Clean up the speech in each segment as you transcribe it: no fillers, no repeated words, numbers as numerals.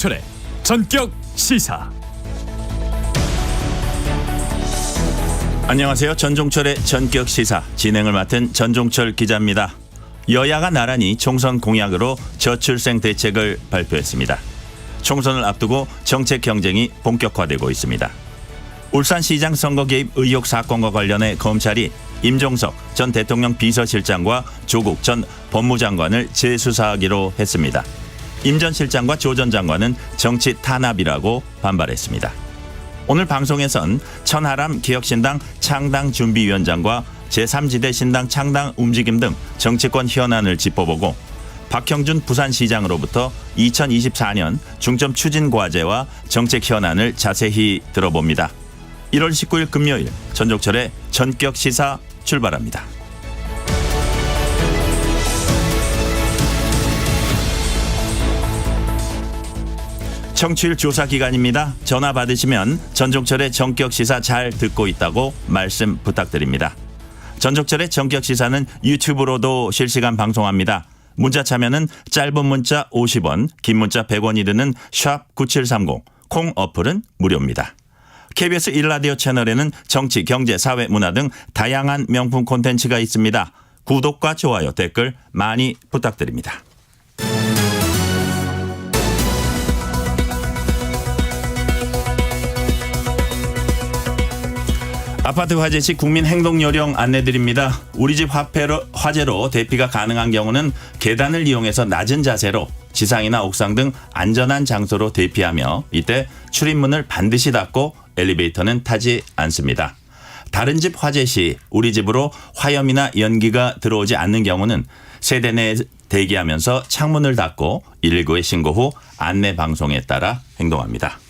전의 전격 시사. 안녕하세요. 전종철의 전격 시사 진행을 맡은 전종철 기자입니다. 여야가 나란히 총선 공약으로 저출생 대책을 발표했습니다. 총선을 앞두고 정책 경쟁이 본격화되고 있습니다. 울산시장 선거 개입 의혹 사건과 관련해 검찰이 임종석 전 대통령 비서실장과 조국 전 법무장관을 재수사하기로 했습니다. 임 전 실장과 조 전 장관은 정치 탄압이라고 반발했습니다. 오늘 방송에선 천하람 개혁신당 창당준비위원장과 제3지대 신당 창당 움직임 등 정치권 현안을 짚어보고 박형준 부산시장으로부터 2024년 중점 추진 과제와 정책 현안을 자세히 들어봅니다. 1월 19일 금요일 전종철의 전격 시사 출발합니다. 청취율 조사 기간입니다. 전화 받으시면 전종철의 전격 시사 잘 듣고 있다고 말씀 부탁드립니다. 전종철의 전격 시사는 유튜브로도 실시간 방송합니다. 문자 참여는 짧은 문자 50원, 긴 문자 100원이 드는 샵 9730, 콩 어플은 무료입니다. KBS 1라디오 채널에는 정치, 경제, 사회, 문화 등 다양한 명품 콘텐츠가 있습니다. 구독과 좋아요, 댓글 많이 부탁드립니다. 아파트 화재 시 국민행동요령 안내드립니다. 우리 집 화재로 대피가 가능한 경우는 계단을 이용해서 낮은 자세로 지상이나 옥상 등 안전한 장소로 대피하며 이때 출입문을 반드시 닫고 엘리베이터는 타지 않습니다. 다른 집 화재 시 우리 집으로 화염이나 연기가 들어오지 않는 경우는 세대 내에 대기하면서 창문을 닫고 119에 신고 후 안내 방송에 따라 행동합니다.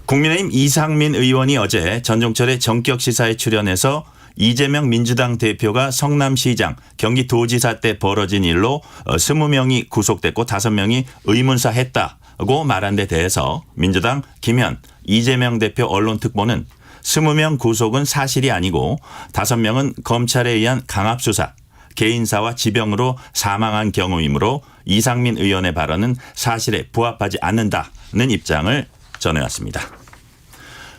국민의힘 이상민 의원이 어제 전종철의 전격 시사에 출연해서 이재명 민주당 대표가 성남시장, 경기도지사 때 벌어진 일로 20명이 구속됐고 5명이 의문사했다고 말한 데 대해서 민주당 김현, 이재명 대표 언론특보는 20명 구속은 사실이 아니고 5명은 검찰에 의한 강압수사, 개인사와 지병으로 사망한 경우이므로 이상민 의원의 발언은 사실에 부합하지 않는다는 입장을 전해왔습니다.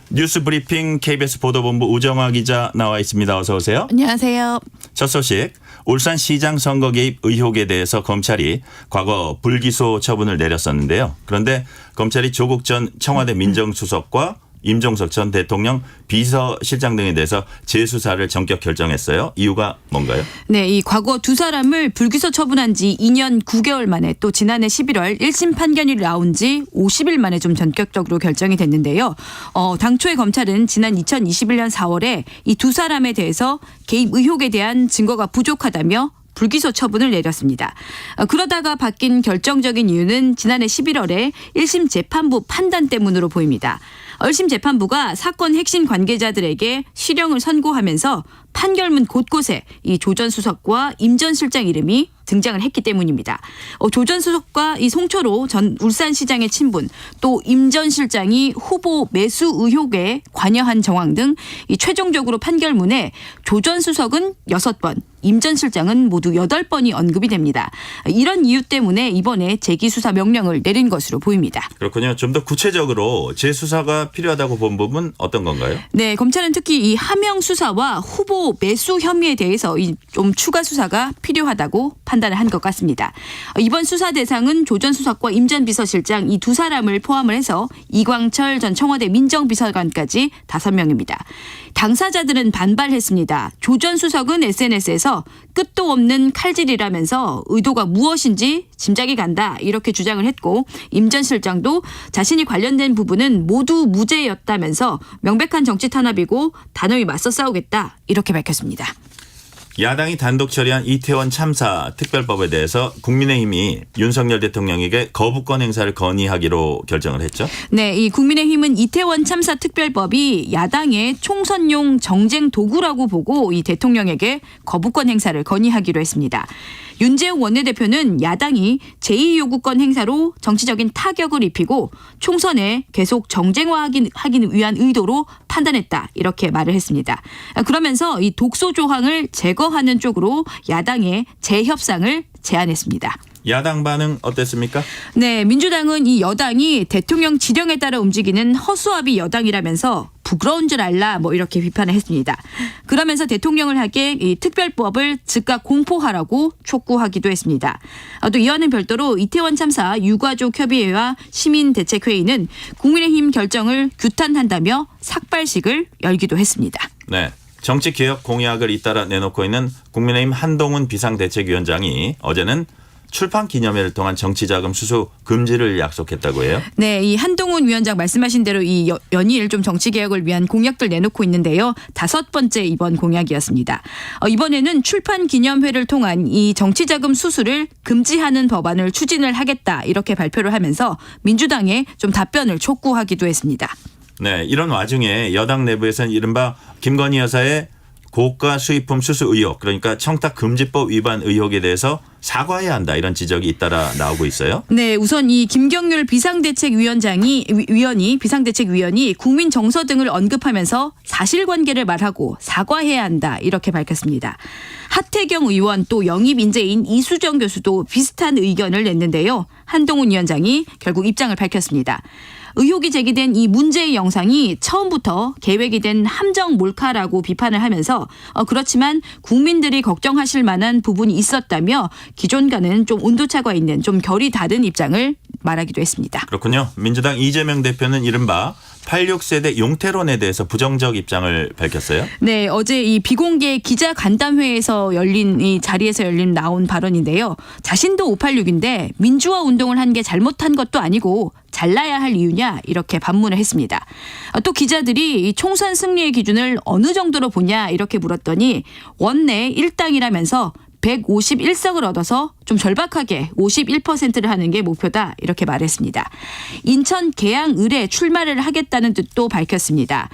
뉴스 브리핑 KBS 보도본부 우정화 기자 나와 있습니다. 어서 오세요. 안녕하세요. 첫 소식, 울산시장 선거 개입 의혹에 대해서 검찰이 과거 불기소 처분을 내렸었는데요. 그런데 검찰이 조국 전 청와대 민정수석과 임종석 전 대통령 비서실장 등에 대해서 재수사를 전격 결정했어요. 이유가 뭔가요? 네, 이 과거 두 사람을 불기소 처분한 지 2년 9개월 만에 또 지난해 11월 1심 판결이 나온 지 50일 만에 좀 전격적으로 결정이 됐는데요. 당초에 검찰은 지난 2021년 4월에 이 두 사람에 대해서 개입 의혹에 대한 증거가 부족하다며 불기소 처분을 내렸습니다. 그러다가 바뀐 결정적인 이유는 지난해 11월에 1심 재판부 판단 때문으로 보입니다. 1심 재판부가 사건 핵심 관계자들에게 실형을 선고하면서 판결문 곳곳에 이 조 전 수석과 임 전 실장 이름이 등장을 했기 때문입니다. 조 전 수석과 이 송철호 전 울산시장의 친분, 또 임 전 실장이 후보 매수 의혹에 관여한 정황 등 이 최종적으로 판결문에 조 전 수석은 6번, 임 전 실장은 모두 8번이 언급이 됩니다. 이런 이유 때문에 이번에 재기수사 명령을 내린 것으로 보입니다. 그렇군요. 좀 더 구체적으로 재수사가 필요하다고 본 부분 어떤 건가요? 네, 검찰은 특히 이 하명 수사와 후보 매수 혐의에 대해서 좀 추가 수사가 필요하다고 판단을 한 것 같습니다. 이번 수사 대상은 조 전 수석과 임 전 비서실장 이 두 사람을 포함을 해서 이광철 전 청와대 민정비서관까지 5명입니다. 당사자들은 반발했습니다. 조 전 수석은 SNS에서 끝도 없는 칼질이라면서 의도가 무엇인지 짐작이 간다 이렇게 주장을 했고 임 전 실장도 자신이 관련된 부분은 모두 무죄였다면서 명백한 정치 탄압이고 단호히 맞서 싸우겠다 이렇게 밝혔습니다. 야당이 단독 처리한 이태원 참사 특별법에 대해서 국민의힘이 윤석열 대통령에게 거부권 행사를 건의하기로 결정을 했죠. 네, 이 국민의힘은 이태원 참사 특별법이 야당의 총선용 정쟁 도구라고 보고 이 대통령에게 거부권 행사를 건의하기로 했습니다. 윤재욱 원내대표는 야당이 제2요구권 행사로 정치적인 타격을 입히고 총선에 계속 정쟁화하기 위한 의도로 판단했다 이렇게 말을 했습니다. 그러면서 이 독소 조항을 제거하는 쪽으로 야당의 재협상을 제안했습니다. 야당 반응 어땠습니까? 네, 민주당은 이 여당이 대통령 지령에 따라 움직이는 허수아비 여당이라면서 부끄러운 줄 알라 뭐 이렇게 비판을 했습니다. 그러면서 대통령을 하게 이 특별법을 즉각 공포하라고 촉구하기도 했습니다. 또 이와는 별도로 이태원 참사 유가족 협의회와 시민대책회의는 국민의힘 결정을 규탄한다며 삭발식을 열기도 했습니다. 네. 정치개혁 공약을 잇따라 내놓고 있는 국민의힘 한동훈 비상대책위원장이 어제는 출판 기념회를 통한 정치자금 수수 금지를 약속했다고 해요. 네, 이 한동훈 위원장 말씀하신 대로 이 연일 좀 정치 개혁을 위한 공약들 내놓고 있는데요. 5번째 이번 공약이었습니다. 이번에는 출판 기념회를 통한 이 정치자금 수수를 금지하는 법안을 추진을 하겠다 이렇게 발표를 하면서 민주당에 좀 답변을 촉구하기도 했습니다. 네, 이런 와중에 여당 내부에서는 이른바 김건희 여사의 고가 수입품 수수 의혹, 그러니까 청탁금지법 위반 의혹에 대해서 사과해야 한다 이런 지적이 잇따라 나오고 있어요. 네, 우선 이 김경률 비상대책위원이 국민 정서 등을 언급하면서 사실관계를 말하고 사과해야 한다 이렇게 밝혔습니다. 하태경 의원 또 영입 인재인 이수정 교수도 비슷한 의견을 냈는데요. 한동훈 위원장이 결국 입장을 밝혔습니다. 의혹이 제기된 이 문제의 영상이 처음부터 계획이 된 함정 몰카라고 비판을 하면서 그렇지만 국민들이 걱정하실 만한 부분이 있었다며 기존과는 좀 온도차가 있는 좀 결이 다른 입장을 말하기도 했습니다. 그렇군요. 민주당 이재명 대표는 이른바 86세대 용태론에 대해서 부정적 입장을 밝혔어요. 네, 어제 이 비공개 기자 간담회에서 열린 이 자리에서 나온 발언인데요. 자신도 586인데 민주화 운동을 한 게 잘못한 것도 아니고 잘라야 할 이유냐 이렇게 반문을 했습니다. 또 기자들이 이 총선 승리의 기준을 어느 정도로 보냐 이렇게 물었더니 원내 1당이라면서 151석을 얻어서 좀 절박하게 51%를 하는 게 목표다 이렇게 말했습니다. 인천 계양 을에 출마를 하겠다는 뜻도 밝혔습니다.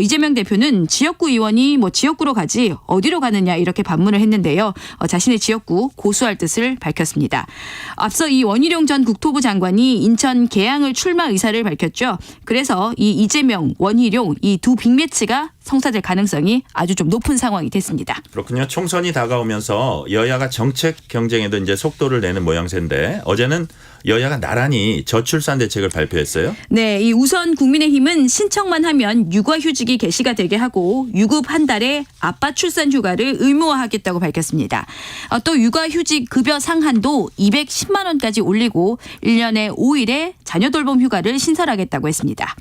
이재명 대표는 지역구 의원이 뭐 지역구로 가지 어디로 가느냐 이렇게 반문을 했는데요. 자신의 지역구 고수할 뜻을 밝혔습니다. 앞서 이 원희룡 전 국토부 장관이 인천 계양을 출마 의사를 밝혔죠. 그래서 이 이재명, 원희룡 이 두 빅매치가 성사될 가능성이 아주 좀 높은 상황이 됐습니다. 그렇군요. 총선이 다가오면서 여야가 정책 경쟁에도 이제 속도를 내는 모양새인데 어제는 여야가 나란히 저출산 대책을 발표했어요. 네, 이 우선 국민의힘은 신청만 하면 육아휴직이 개시가 되게 하고 유급 한 달에 아빠 출산 휴가를 의무화하겠다고 밝혔습니다. 또 육아휴직 급여 상한도 210만 원까지 올리고 1년에 5일의 자녀 돌봄 휴가를 신설하겠다고 했습니다.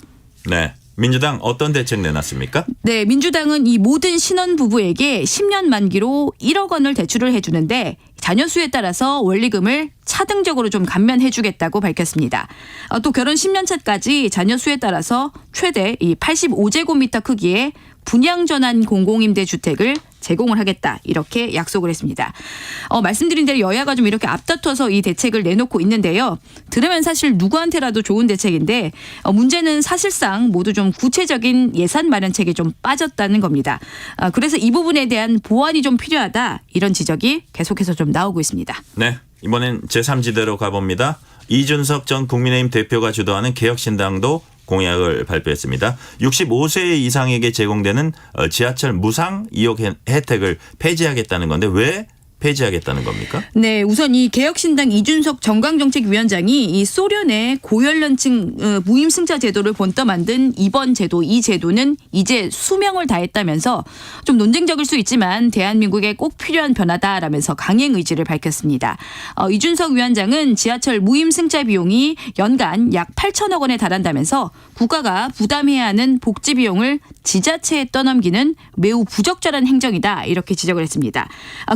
네. 민주당 어떤 대책 내놨습니까? 네, 민주당은 이 모든 신혼부부에게 10년 만기로 1억 원을 대출을 해주는데 자녀 수에 따라서 원리금을 차등적으로 좀 감면해 주겠다고 밝혔습니다. 또 결혼 10년 차까지 자녀 수에 따라서 최대 이 85제곱미터 크기의 분양전환 공공임대주택을 제공을 하겠다 이렇게 약속을 했습니다. 말씀드린 대로 여야가 좀 이렇게 앞다퉈서 이 대책을 내놓고 있는데요. 들으면 사실 누구한테라도 좋은 대책인데 문제는 사실상 모두 좀 구체적인 예산 마련책이 좀 빠졌다는 겁니다. 그래서 이 부분에 대한 보완이 좀 필요하다 이런 지적이 계속해서 좀 나오고 있습니다. 네, 이번엔 제3지대로 가봅니다. 이준석 전 국민의힘 대표가 주도하는 개혁신당도 공약을 발표했습니다. 65세 이상에게 제공되는 지하철 무상 이용 혜택을 폐지하겠다는 건데 왜 폐지하겠다는 겁니까? 네, 우선 이 개혁신당 이준석 정강정책위원장이 이 소련의 고연령층 무임승차 제도를 본떠 만든 이번 제도, 이 제도는 이제 수명을 다했다면서 좀 논쟁적일 수 있지만 대한민국에 꼭 필요한 변화다라면서 강행 의지를 밝혔습니다. 이준석 위원장은 지하철 무임승차 비용이 연간 약 8천억 원에 달한다면서 국가가 부담해야 하는 복지 비용을 지자체에 떠넘기는 매우 부적절한 행정이다 이렇게 지적을 했습니다.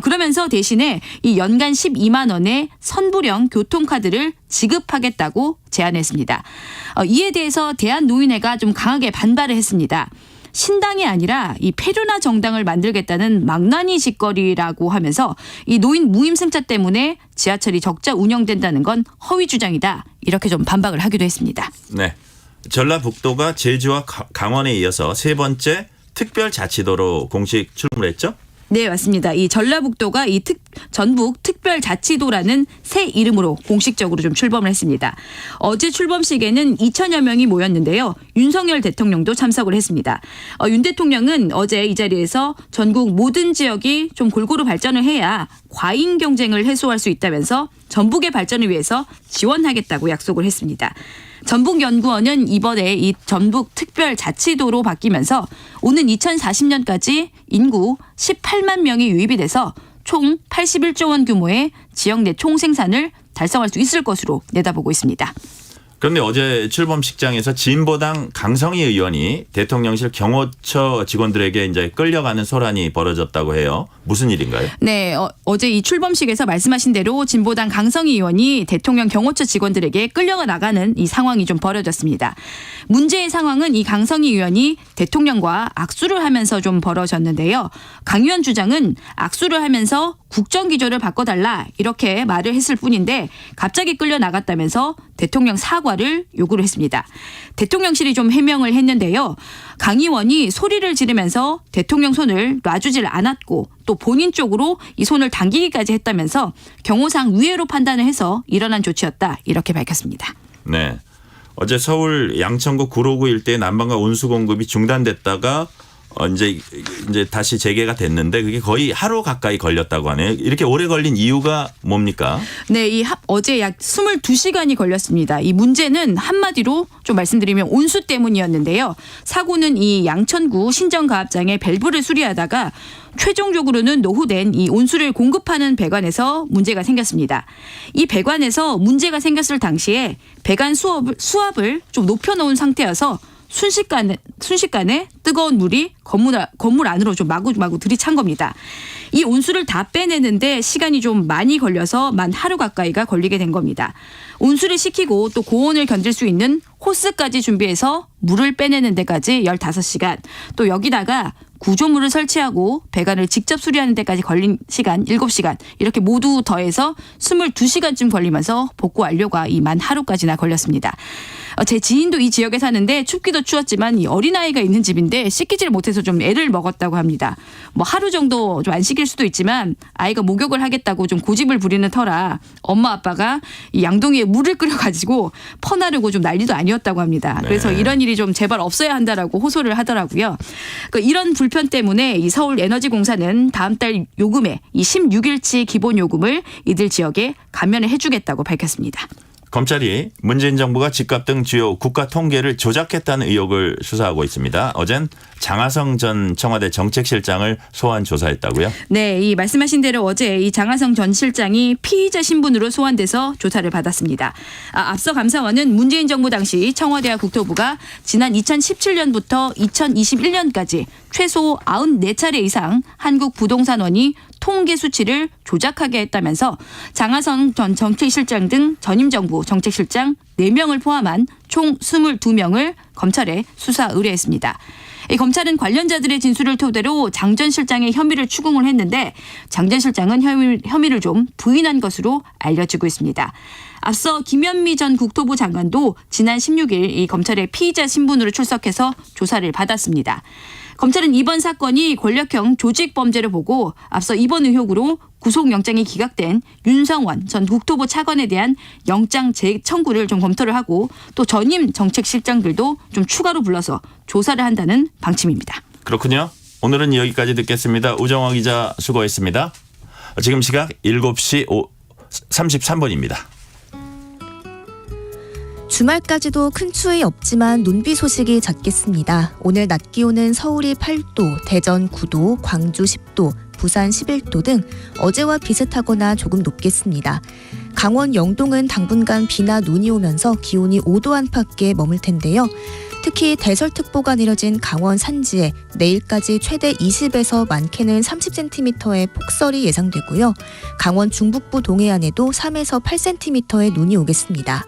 그러면서 대신에 이 연간 12만 원의 선불형 교통카드를 지급하겠다고 제안했습니다. 이에 대해서 대한노인회가 좀 강하게 반발을 했습니다. 신당이 아니라 이 폐륜화 정당을 만들겠다는 망나니 짓거리라고 하면서 이 노인 무임승차 때문에 지하철이 적자 운영된다는 건 허위 주장이다 이렇게 좀 반박을 하기도 했습니다. 네, 전라북도가 제주와 강원에 이어서 세 번째 특별자치도로 공식 출범을 했죠? 네, 맞습니다. 이 전라북도가 이 전북 특별자치도라는 새 이름으로 공식적으로 좀 출범을 했습니다. 어제 출범식에는 2천여 명이 모였는데요. 윤석열 대통령도 참석을 했습니다. 윤 대통령은 어제 이 자리에서 전국 모든 지역이 좀 골고루 발전을 해야 과잉 경쟁을 해소할 수 있다면서 전북의 발전을 위해서 지원하겠다고 약속을 했습니다. 전북연구원은 이번에 이 전북 특별자치도로 바뀌면서 오는 2040년까지 인구 18만 명이 유입이 돼서 총 81조 원 규모의 지역 내 총생산을 달성할 수 있을 것으로 내다보고 있습니다. 그런데 어제 출범식장에서 진보당 강성희 의원이 대통령실 경호처 직원들에게 이제 끌려가는 소란이 벌어졌다고 해요. 무슨 일인가요? 네, 어제 이 출범식에서 말씀하신 대로 진보당 강성희 의원이 대통령 경호처 직원들에게 끌려가 나가는 이 상황이 좀 벌어졌습니다. 문제의 상황은 이 강성희 의원이 대통령과 악수를 하면서 좀 벌어졌는데요. 강 의원 주장은 악수를 하면서 국정기조를 바꿔달라 이렇게 말을 했을 뿐인데 갑자기 끌려 나갔다면서 대통령 사과를 요구를 했습니다. 대통령실이 좀 해명을 했는데요. 강 의원이 소리를 지르면서 대통령 손을 놔주질 않았고 또 본인 쪽으로 이 손을 당기기까지 했다면서 경호상 위해로 판단을 해서 일어난 조치였다 이렇게 밝혔습니다. 네. 어제 서울 양천구 구로구 일대 난방과 온수 공급이 중단됐다가 이제 다시 재개가 됐는데 그게 거의 하루 가까이 걸렸다고 하네요. 이렇게 오래 걸린 이유가 뭡니까? 네, 어제 약 22시간이 걸렸습니다. 이 문제는 한마디로 좀 말씀드리면 온수 때문이었는데요. 사고는 이 양천구 신정가압장에 밸브를 수리하다가 최종적으로는 노후된 이 온수를 공급하는 배관에서 문제가 생겼습니다. 이 배관에서 문제가 생겼을 당시에 배관 수압을 좀 높여놓은 상태여서 순식간에 뜨거운 물이 건물 안으로 좀 마구 들이찬 겁니다. 이 온수를 다 빼내는데 시간이 좀 많이 걸려서 만 하루 가까이가 걸리게 된 겁니다. 온수를 식히고 또 고온을 견딜 수 있는 호스까지 준비해서 물을 빼내는 데까지 15시간, 또 여기다가 구조물을 설치하고 배관을 직접 수리하는 데까지 걸린 시간 7시간, 이렇게 모두 더해서 22시간쯤 걸리면서 복구 완료가 이 만 하루까지나 걸렸습니다. 제 지인도 이 지역에 사는데 춥기도 추웠지만 이 어린아이가 있는 집인데 씻기질 못해서 좀 애를 먹었다고 합니다. 뭐 하루 정도 좀 안 씻길 수도 있지만 아이가 목욕을 하겠다고 좀 고집을 부리는 터라 엄마 아빠가 이 양동이에 물을 끓여가지고 퍼나르고 좀 난리도 아니었다고 합니다. 그래서 이런 일이 좀 제발 없어야 한다라고 호소를 하더라고요. 이런 불편 때문에 이 서울에너지공사는 다음 달 요금에 이 16일치 기본 요금을 이들 지역에 감면을 해주겠다고 밝혔습니다. 검찰이 문재인 정부가 집값 등 주요 국가 통계를 조작했다는 의혹을 수사하고 있습니다. 어젠 장하성 전 청와대 정책실장을 소환 조사했다고요? 네, 이 말씀하신 대로 어제 이 장하성 전 실장이 피의자 신분으로 소환돼서 조사를 받았습니다. 앞서 감사원은 문재인 정부 당시 청와대와 국토부가 지난 2017년부터 2021년까지 최소 94차례 이상 한국부동산원이 통계 수치를 조작하게 했다면서 장하성 전 정책실장 등 전임 정부 정책실장 4명을 포함한 총 22명을 검찰에 수사 의뢰했습니다. 검찰은 관련자들의 진술을 토대로 장 전 실장의 혐의를 추궁을 했는데 장 전 실장은 혐의를 좀 부인한 것으로 알려지고 있습니다. 앞서 김현미 전 국토부 장관도 지난 16일 이 검찰의 피의자 신분으로 출석해서 조사를 받았습니다. 검찰은 이번 사건이 권력형 조직범죄를 보고 앞서 이번 의혹으로 구속영장이 기각된 윤성원 전 국토부 차관에 대한 영장 재청구를 좀 검토를 하고 또 전임 정책실장들도 좀 추가로 불러서 조사를 한다는 방침입니다. 그렇군요. 오늘은 여기까지 듣겠습니다. 우정화 기자 수고했습니다. 지금 시각 7시 33분입니다. 주말까지도 큰 추위 없지만 눈비 소식이 잦겠습니다. 오늘 낮 기온은 서울이 8도, 대전 9도, 광주 10도, 부산 11도 등 어제와 비슷하거나 조금 높겠습니다. 강원 영동은 당분간 비나 눈이 오면서 기온이 5도 안팎에 머물 텐데요. 특히 대설특보가 내려진 강원 산지에 내일까지 최대 20에서 많게는 30cm의 폭설이 예상되고요. 강원 중북부 동해안에도 3에서 8cm의 눈이 오겠습니다.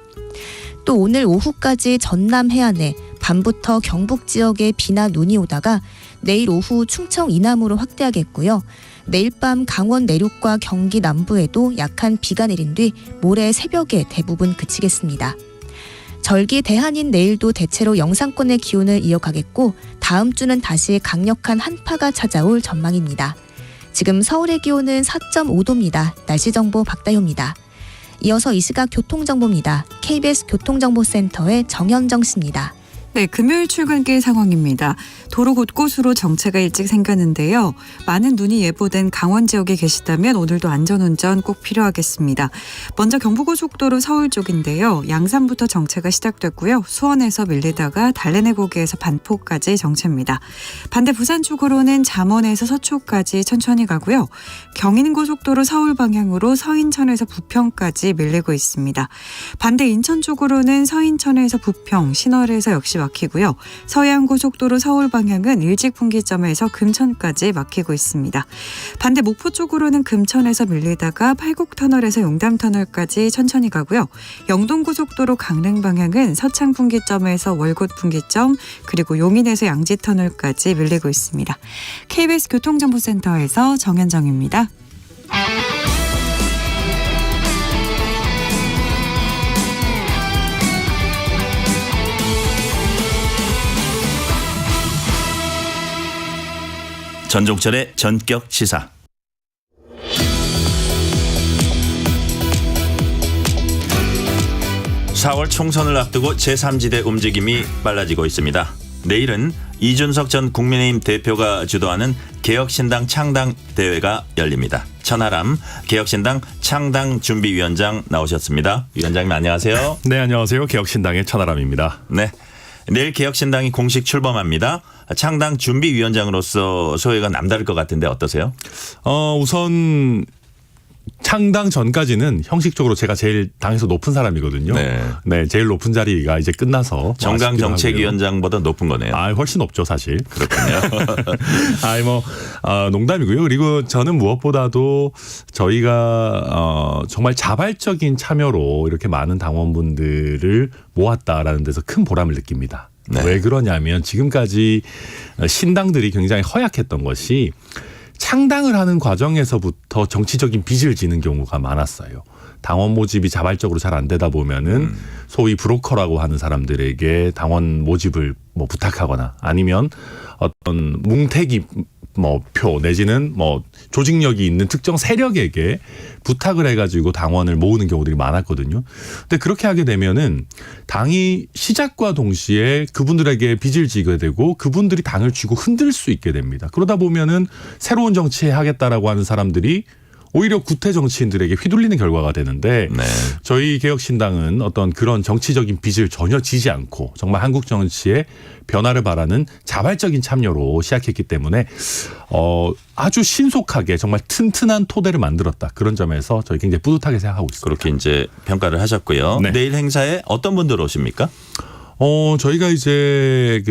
또 오늘 오후까지 전남 해안에 밤부터 경북 지역에 비나 눈이 오다가 내일 오후 충청 이남으로 확대하겠고요. 내일 밤 강원 내륙과 경기 남부에도 약한 비가 내린 뒤 모레 새벽에 대부분 그치겠습니다. 절기 대한인 내일도 대체로 영상권의 기온을 이어가겠고 다음 주는 다시 강력한 한파가 찾아올 전망입니다. 지금 서울의 기온은 4.5도입니다. 날씨 정보 박다효입니다. 이어서 이 시각 교통정보입니다. KBS 교통정보센터의 정현정 씨입니다. 네, 금요일 출근길 상황입니다. 도로 곳곳으로 정체가 일찍 생겼는데요. 많은 눈이 예보된 강원 지역에 계시다면 오늘도 안전운전 꼭 필요하겠습니다. 먼저 경부고속도로 서울 쪽인데요. 양산부터 정체가 시작됐고요. 수원에서 밀리다가 달래내고개에서 반포까지 정체입니다. 반대 부산 쪽으로는 잠원에서 서초까지 천천히 가고요. 경인고속도로 서울 방향으로 서인천에서 부평까지 밀리고 있습니다. 반대 인천 쪽으로는 서인천에서 부평, 신월에서 역시 막히고요. 서해안고속도로 서울 방향은 일직분기점에서 금천까지 막히고 있습니다. 반대 목포 쪽으로는 금천에서 밀리다가 팔곡터널에서 용담터널까지 천천히 가고요. 영동고속도로 강릉 방향은 서창분기점에서 월곶분기점 그리고 용인에서 양지터널까지 밀리고 있습니다. KBS 교통정보센터에서 정현정입니다. 전종철의 전격 시사. (4월) 총선을 앞두고 제3지대 움직임이 빨라지고 있습니다. 내일은 이준석 전 국민의힘 대표가 주도하는 개혁신당 창당 대회가 열립니다. 천하람 개혁신당 창당준비위원장 나오셨습니다. 위원장님 안녕하세요. 네, 안녕하세요. 개혁신당의 천하람입니다. 네, 내일 개혁신당이 공식 출범합니다. 창당준비위원장으로서 소회가 남다를 것 같은데 어떠세요? 우선 창당 전까지는 형식적으로 제가 제일 당에서 높은 사람이거든요. 네, 제일 높은 자리가 이제 끝나서 정강정책위원장보다 높은 거네요. 훨씬 높죠, 사실. 그렇군요. 농담이고요. 그리고 저는 무엇보다도 저희가 정말 자발적인 참여로 이렇게 많은 당원분들을 모았다라는 데서 큰 보람을 느낍니다. 네. 왜 그러냐면 지금까지 신당들이 굉장히 허약했던 것이 창당을 하는 과정에서부터 정치적인 빚을 지는 경우가 많았어요. 당원 모집이 자발적으로 잘 안 되다 보면은 소위 브로커라고 하는 사람들에게 당원 모집을 부탁하거나 아니면 어떤 뭉태기 표 내지는 조직력이 있는 특정 세력에게 부탁을 해가지고 당원을 모으는 경우들이 많았거든요. 근데 그렇게 하게 되면은 당이 시작과 동시에 그분들에게 빚을 지게 되고 그분들이 당을 쥐고 흔들 수 있게 됩니다. 그러다 보면은 새로운 정치 하겠다라고 하는 사람들이 오히려 구태 정치인들에게 휘둘리는 결과가 되는데 네. 저희 개혁신당은 어떤 그런 정치적인 빚을 전혀 지지 않고 정말 한국 정치의 변화를 바라는 자발적인 참여로 시작했기 때문에 아주 신속하게 정말 튼튼한 토대를 만들었다. 그런 점에서 저희 굉장히 뿌듯하게 생각하고 있습니다. 그렇게 이제 평가를 하셨고요. 네. 내일 행사에 어떤 분들 오십니까? 저희가 이제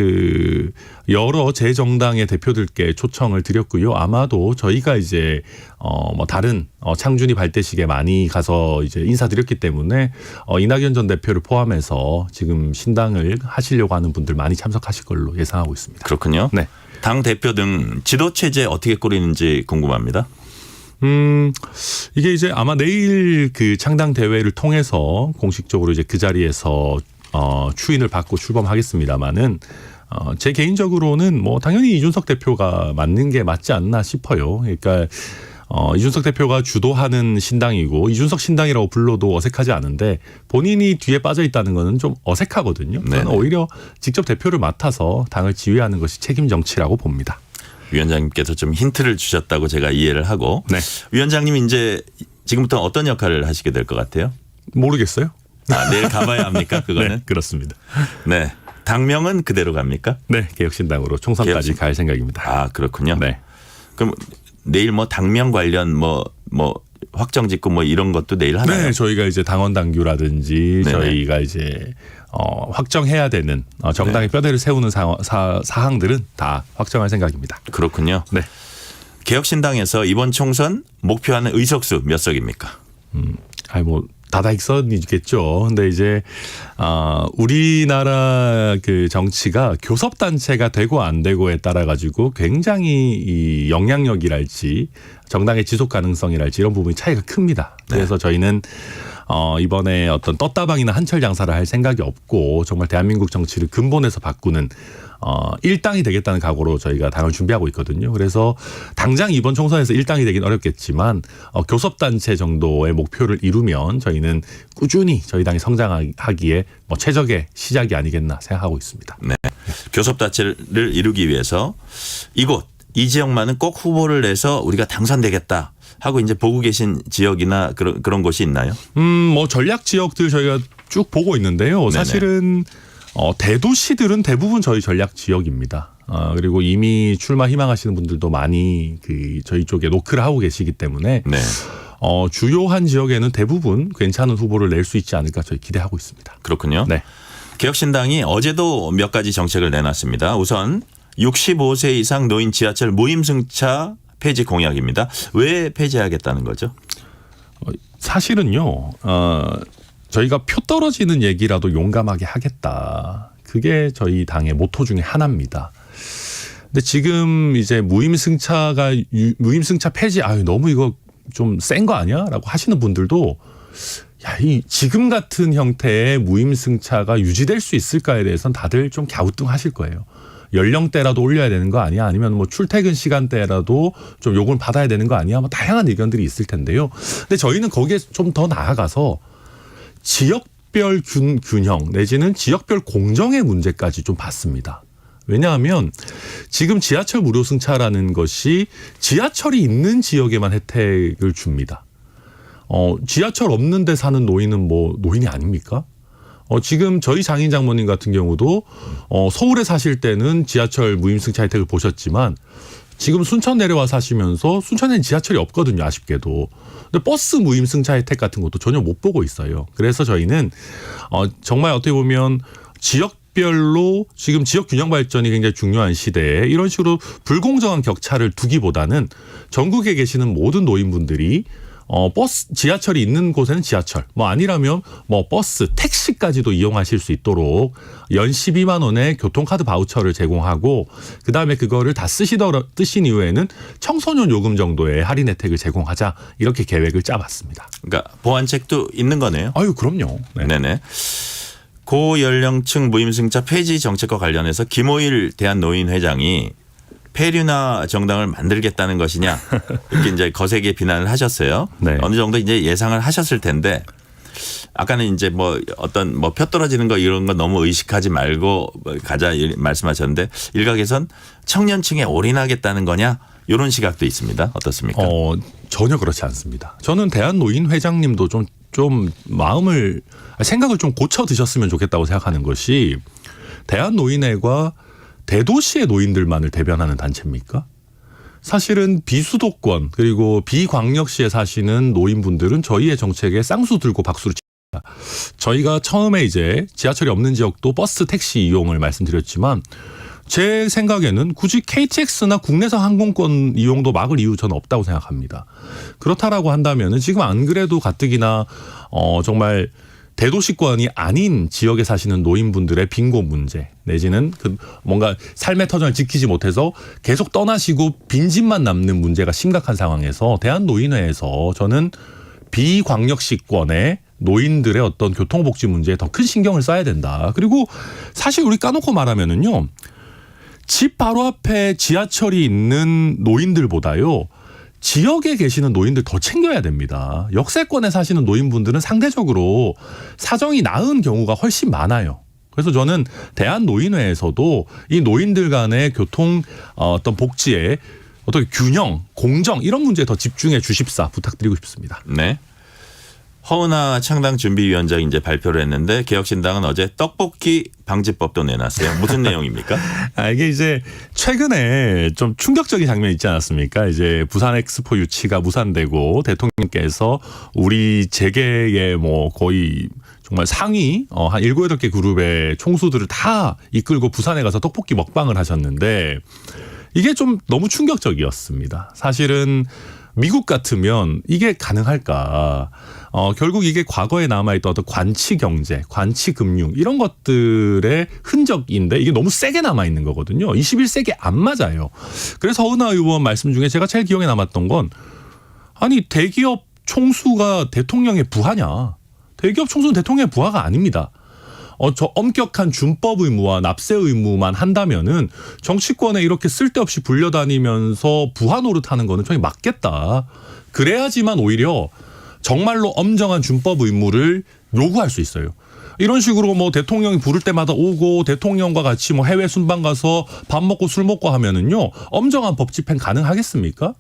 여러 제 정당의 대표들께 초청을 드렸고요. 아마도 저희가 이제 다른 창준이 발대식에 많이 가서 이제 인사드렸기 때문에 이낙연 전 대표를 포함해서 지금 신당을 하시려고 하는 분들 많이 참석하실 걸로 예상하고 있습니다. 그렇군요. 네. 당 대표 등 지도 체제 어떻게 꾸리는지 궁금합니다. 이게 이제 아마 내일 그 창당 대회를 통해서 공식적으로 이제 그 자리에서 추인을 받고 출범하겠습니다마는 제 개인적으로는 당연히 이준석 대표가 맞는 게 맞지 않나 싶어요. 그러니까 이준석 대표가 주도하는 신당이고 이준석 신당이라고 불러도 어색하지 않은데 본인이 뒤에 빠져 있다는 거는 좀 어색하거든요. 저는 오히려 직접 대표를 맡아서 당을 지휘하는 것이 책임 정치라고 봅니다. 위원장님께서 좀 힌트를 주셨다고 제가 이해를 하고 네. 위원장님 이제 지금부터 어떤 역할을 하시게 될 것 같아요? 모르겠어요. 내일 가봐야 합니까? 그거는? 네, 그렇습니다. 네. 당명은 그대로 갑니까? 네, 개혁신당으로 총선까지 갈 생각입니다. 그렇군요. 네. 그럼 내일 당명 관련 확정 짓고 이런 것도 내일 하나요? 네, 저희가 이제 당원 당규라든지 네네. 저희가 이제 확정해야 되는 정당의 뼈대를 세우는 사항들은 다 확정할 생각입니다. 그렇군요. 네. 개혁신당에서 이번 총선 목표하는 의석수 몇 석입니까? 다다익선이겠죠. 근데 이제 우리나라 그 정치가 교섭단체가 되고 안 되고에 따라 가지고 굉장히 이 영향력이랄지 정당의 지속 가능성이랄지 이런 부분이 차이가 큽니다. 그래서 저희는 이번에 어떤 떴다방이나 한철 장사를 할 생각이 없고 정말 대한민국 정치를 근본에서 바꾸는 일당이 되겠다는 각오로 저희가 당을 준비하고 있거든요. 그래서 당장 이번 총선에서 일당이 되긴 어렵겠지만 교섭단체 정도의 목표를 이루면 저희는 꾸준히 저희 당이 성장하기에 뭐 최적의 시작이 아니겠나 생각하고 있습니다. 네. 교섭단체를 이루기 위해서 이 지역만은 꼭 후보를 내서 우리가 당선되겠다 하고 이제 보고 계신 지역이나 그런 곳이 있나요? 뭐 전략 지역들 저희가 쭉 보고 있는데요. 네네. 사실은 대도시들은 대부분 저희 전략 지역입니다. 그리고 이미 출마 희망하시는 분들도 많이 저희 쪽에 노크를 하고 계시기 때문에 네. 주요한 지역에는 대부분 괜찮은 후보를 낼 수 있지 않을까 저희 기대하고 있습니다. 그렇군요. 네. 개혁신당이 어제도 몇 가지 정책을 내놨습니다. 우선 65세 이상 노인 지하철 무임승차 폐지 공약입니다. 왜 폐지하겠다는 거죠? 사실은요. 저희가 표 떨어지는 얘기라도 용감하게 하겠다. 그게 저희 당의 모토 중에 하나입니다. 근데 지금 이제 무임승차 폐지 너무 이거 좀 센 거 아니야?라고 하시는 분들도 이 지금 같은 형태의 무임승차가 유지될 수 있을까에 대해서는 다들 좀 갸우뚱하실 거예요. 연령대라도 올려야 되는 거 아니야? 아니면 뭐 출퇴근 시간대라도 좀 요금을 받아야 되는 거 아니야? 뭐 다양한 의견들이 있을 텐데요. 근데 저희는 거기에 좀 더 나아가서 지역별 균형 내지는 지역별 공정의 문제까지 좀 봤습니다. 왜냐하면 지금 지하철 무료 승차라는 것이 지하철이 있는 지역에만 혜택을 줍니다. 지하철 없는 데 사는 노인은 뭐 노인이 아닙니까? 지금 저희 장인 장모님 같은 경우도 서울에 사실 때는 지하철 무임승차 혜택을 보셨지만 지금 순천 내려와 사시면서 순천에는 지하철이 없거든요. 아쉽게도. 근데 버스 무임승차 혜택 같은 것도 전혀 못 보고 있어요. 그래서 저희는 정말 어떻게 보면 지역별로 지금 지역 균형 발전이 굉장히 중요한 시대에 이런 식으로 불공정한 격차를 두기보다는 전국에 계시는 모든 노인분들이 지하철이 있는 곳에는 지하철, 뭐 아니라면 뭐 버스, 택시까지도 이용하실 수 있도록 연 12만 원의 교통카드 바우처를 제공하고 그다음에 그거를 다 쓰신 이후에는 청소년 요금 정도의 할인 혜택을 제공하자 이렇게 계획을 짜봤습니다. 그러니까 보완책도 있는 거네요. 그럼요. 네. 네네. 고연령층 무임승차 폐지 정책과 관련해서 김오일 대한노인회장이 폐륜화 정당을 만들겠다는 것이냐 이렇게 이제 거세게 비난을 하셨어요. 네. 어느 정도 이제 예상을 하셨을 텐데 아까는 이제 뭐 어떤 뭐 표 떨어지는 거 이런 거 너무 의식하지 말고 가자 말씀하셨는데 일각에선 청년층에 올인하겠다는 거냐 이런 시각도 있습니다. 어떻습니까? 전혀 그렇지 않습니다. 저는 대한노인 회장님도 좀 생각을 좀 고쳐 드셨으면 좋겠다고 생각하는 것이 대한노인회가 대도시의 노인들만을 대변하는 단체입니까? 사실은 비수도권 그리고 비광역시에 사시는 노인분들은 저희의 정책에 쌍수 들고 박수를 칩니다. 저희가 처음에 이제 지하철이 없는 지역도 버스 택시 이용을 말씀드렸지만 제 생각에는 굳이 KTX나 국내선 항공권 이용도 막을 이유 저는 없다고 생각합니다. 그렇다라고 한다면은 지금 안 그래도 가뜩이나 정말 대도시권이 아닌 지역에 사시는 노인분들의 빈곤 문제 내지는 뭔가 삶의 터전을 지키지 못해서 계속 떠나시고 빈집만 남는 문제가 심각한 상황에서 대한노인회에서 저는 비광역시권의 노인들의 어떤 교통복지 문제에 더 큰 신경을 써야 된다. 그리고 사실 우리 까놓고 말하면은요. 집 바로 앞에 지하철이 있는 노인들보다요. 지역에 계시는 노인들 더 챙겨야 됩니다. 역세권에 사시는 노인분들은 상대적으로 사정이 나은 경우가 훨씬 많아요. 그래서 저는 대한노인회에서도 이 노인들 간의 교통 어떤 복지의 어떤 균형, 공정 이런 문제에 더 집중해 주십사 부탁드리고 싶습니다. 네. 허은하 창당 준비위원장이 이제 발표를 했는데 개혁신당은 어제 떡볶이 방지법도 내놨어요. 무슨 내용입니까? 이게 이제 최근에 좀 충격적인 장면이 있지 않았습니까? 이제 부산 엑스포 유치가 무산되고 대통령께서 우리 재계의 뭐 거의 정말 상위 한 7, 8개 그룹의 총수들을 다 이끌고 부산에 가서 떡볶이 먹방을 하셨는데 이게 좀 너무 충격적이었습니다. 사실은 미국 같으면 이게 가능할까? 결국 이게 과거에 남아있던 어떤 관치 경제, 관치 금융 이런 것들의 흔적인데 이게 너무 세게 남아있는 거거든요. 21세기에 안 맞아요. 그래서 허은하 의원 말씀 중에 제가 제일 기억에 남았던 건 아니 대기업 총수가 대통령의 부하냐? 대기업 총수는 대통령의 부하가 아닙니다. 저 엄격한 준법 의무와 납세 의무만 한다면은 정치권에 이렇게 쓸데없이 불려다니면서 부하 노릇하는 거는 저희 맞겠다. 그래야지만 오히려 정말로 엄정한 준법 의무를 요구할 수 있어요. 이런 식으로 뭐 대통령이 부를 때마다 오고 대통령과 같이 뭐 해외 순방 가서 밥 먹고 술 먹고 하면은요, 엄정한 법 집행 가능하겠습니까?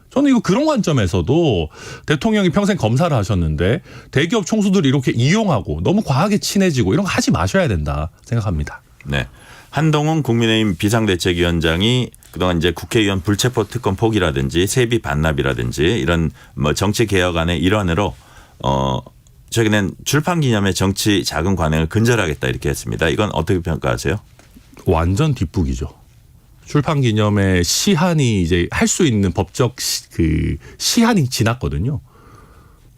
저는 이거 그런 관점에서도 대통령이 평생 검사를 하셨는데 대기업 총수들이 이렇게 이용하고 너무 과하게 친해지고 이런 거 하지 마셔야 된다 생각합니다. 네. 한동훈 국민의힘 비상대책위원장이 그동안 이제 국회의원 불체포 특권 포기라든지 세비 반납이라든지 이런 뭐 정치 개혁안의 일환으로 최근엔 출판 기념회 정치 자금 관행을 근절하겠다 이렇게 했습니다. 이건 어떻게 평가하세요? 완전 뒷북이죠. 출판 기념회 시한이 이제 할 수 있는 법적 시한이 지났거든요.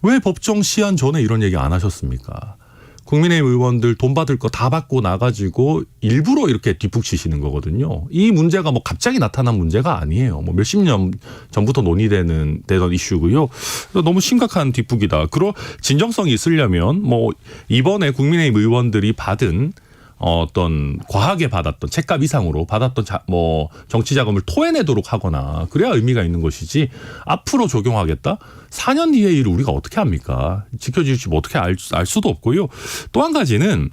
왜 법정 시한 전에 이런 얘기 안 하셨습니까? 국민의힘 의원들 돈 받을 거 다 받고 나가지고 일부러 이렇게 뒷북 치시는 거거든요. 이 문제가 뭐 갑자기 나타난 문제가 아니에요. 뭐 몇십 년 전부터 논의되던 이슈고요. 너무 심각한 뒷북이다. 그런 진정성이 있으려면 뭐 이번에 국민의힘 의원들이 받은 어떤 과하게 받았던 책값 이상으로 받았던 뭐 정치 자금을 토해내도록 하거나 그래야 의미가 있는 것이지 앞으로 적용하겠다? 4년 뒤의 일을 우리가 어떻게 합니까? 지켜질지 뭐 어떻게 알 수도 없고요. 또 한 가지는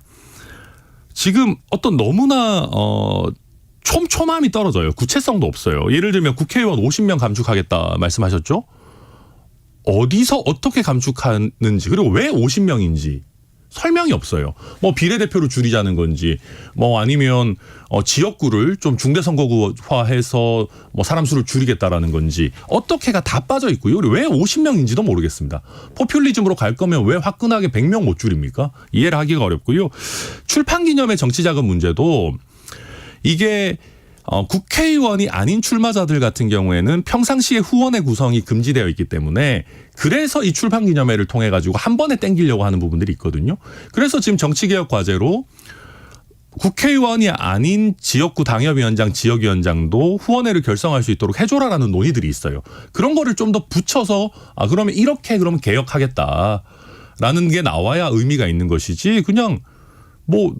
지금 어떤 너무나 촘촘함이 떨어져요. 구체성도 없어요. 예를 들면 국회의원 50명 감축하겠다 말씀하셨죠? 어디서 어떻게 감축하는지 그리고 왜 50명인지 설명이 없어요. 뭐 비례대표를 줄이자는 건지 뭐 아니면 지역구를 좀 중대선거구화해서 뭐 사람 수를 줄이겠다라는 건지 어떻게가 다 빠져 있고요. 왜 50명인지도 모르겠습니다. 포퓰리즘으로 갈 거면 왜 화끈하게 100명 못 줄입니까? 이해를 하기가 어렵고요. 출판기념회 정치자금 문제도 이게 국회의원이 아닌 출마자들 같은 경우에는 평상시에 후원의 구성이 금지되어 있기 때문에 그래서 이 출판기념회를 통해 가지고 한 번에 땡기려고 하는 부분들이 있거든요. 그래서 지금 정치개혁 과제로 국회의원이 아닌 지역구 당협위원장, 지역위원장도 후원회를 결성할 수 있도록 해줘라라는 논의들이 있어요. 그런 거를 좀 더 붙여서 그러면 이렇게 그러면 개혁하겠다라는 게 나와야 의미가 있는 것이지 그냥 뭐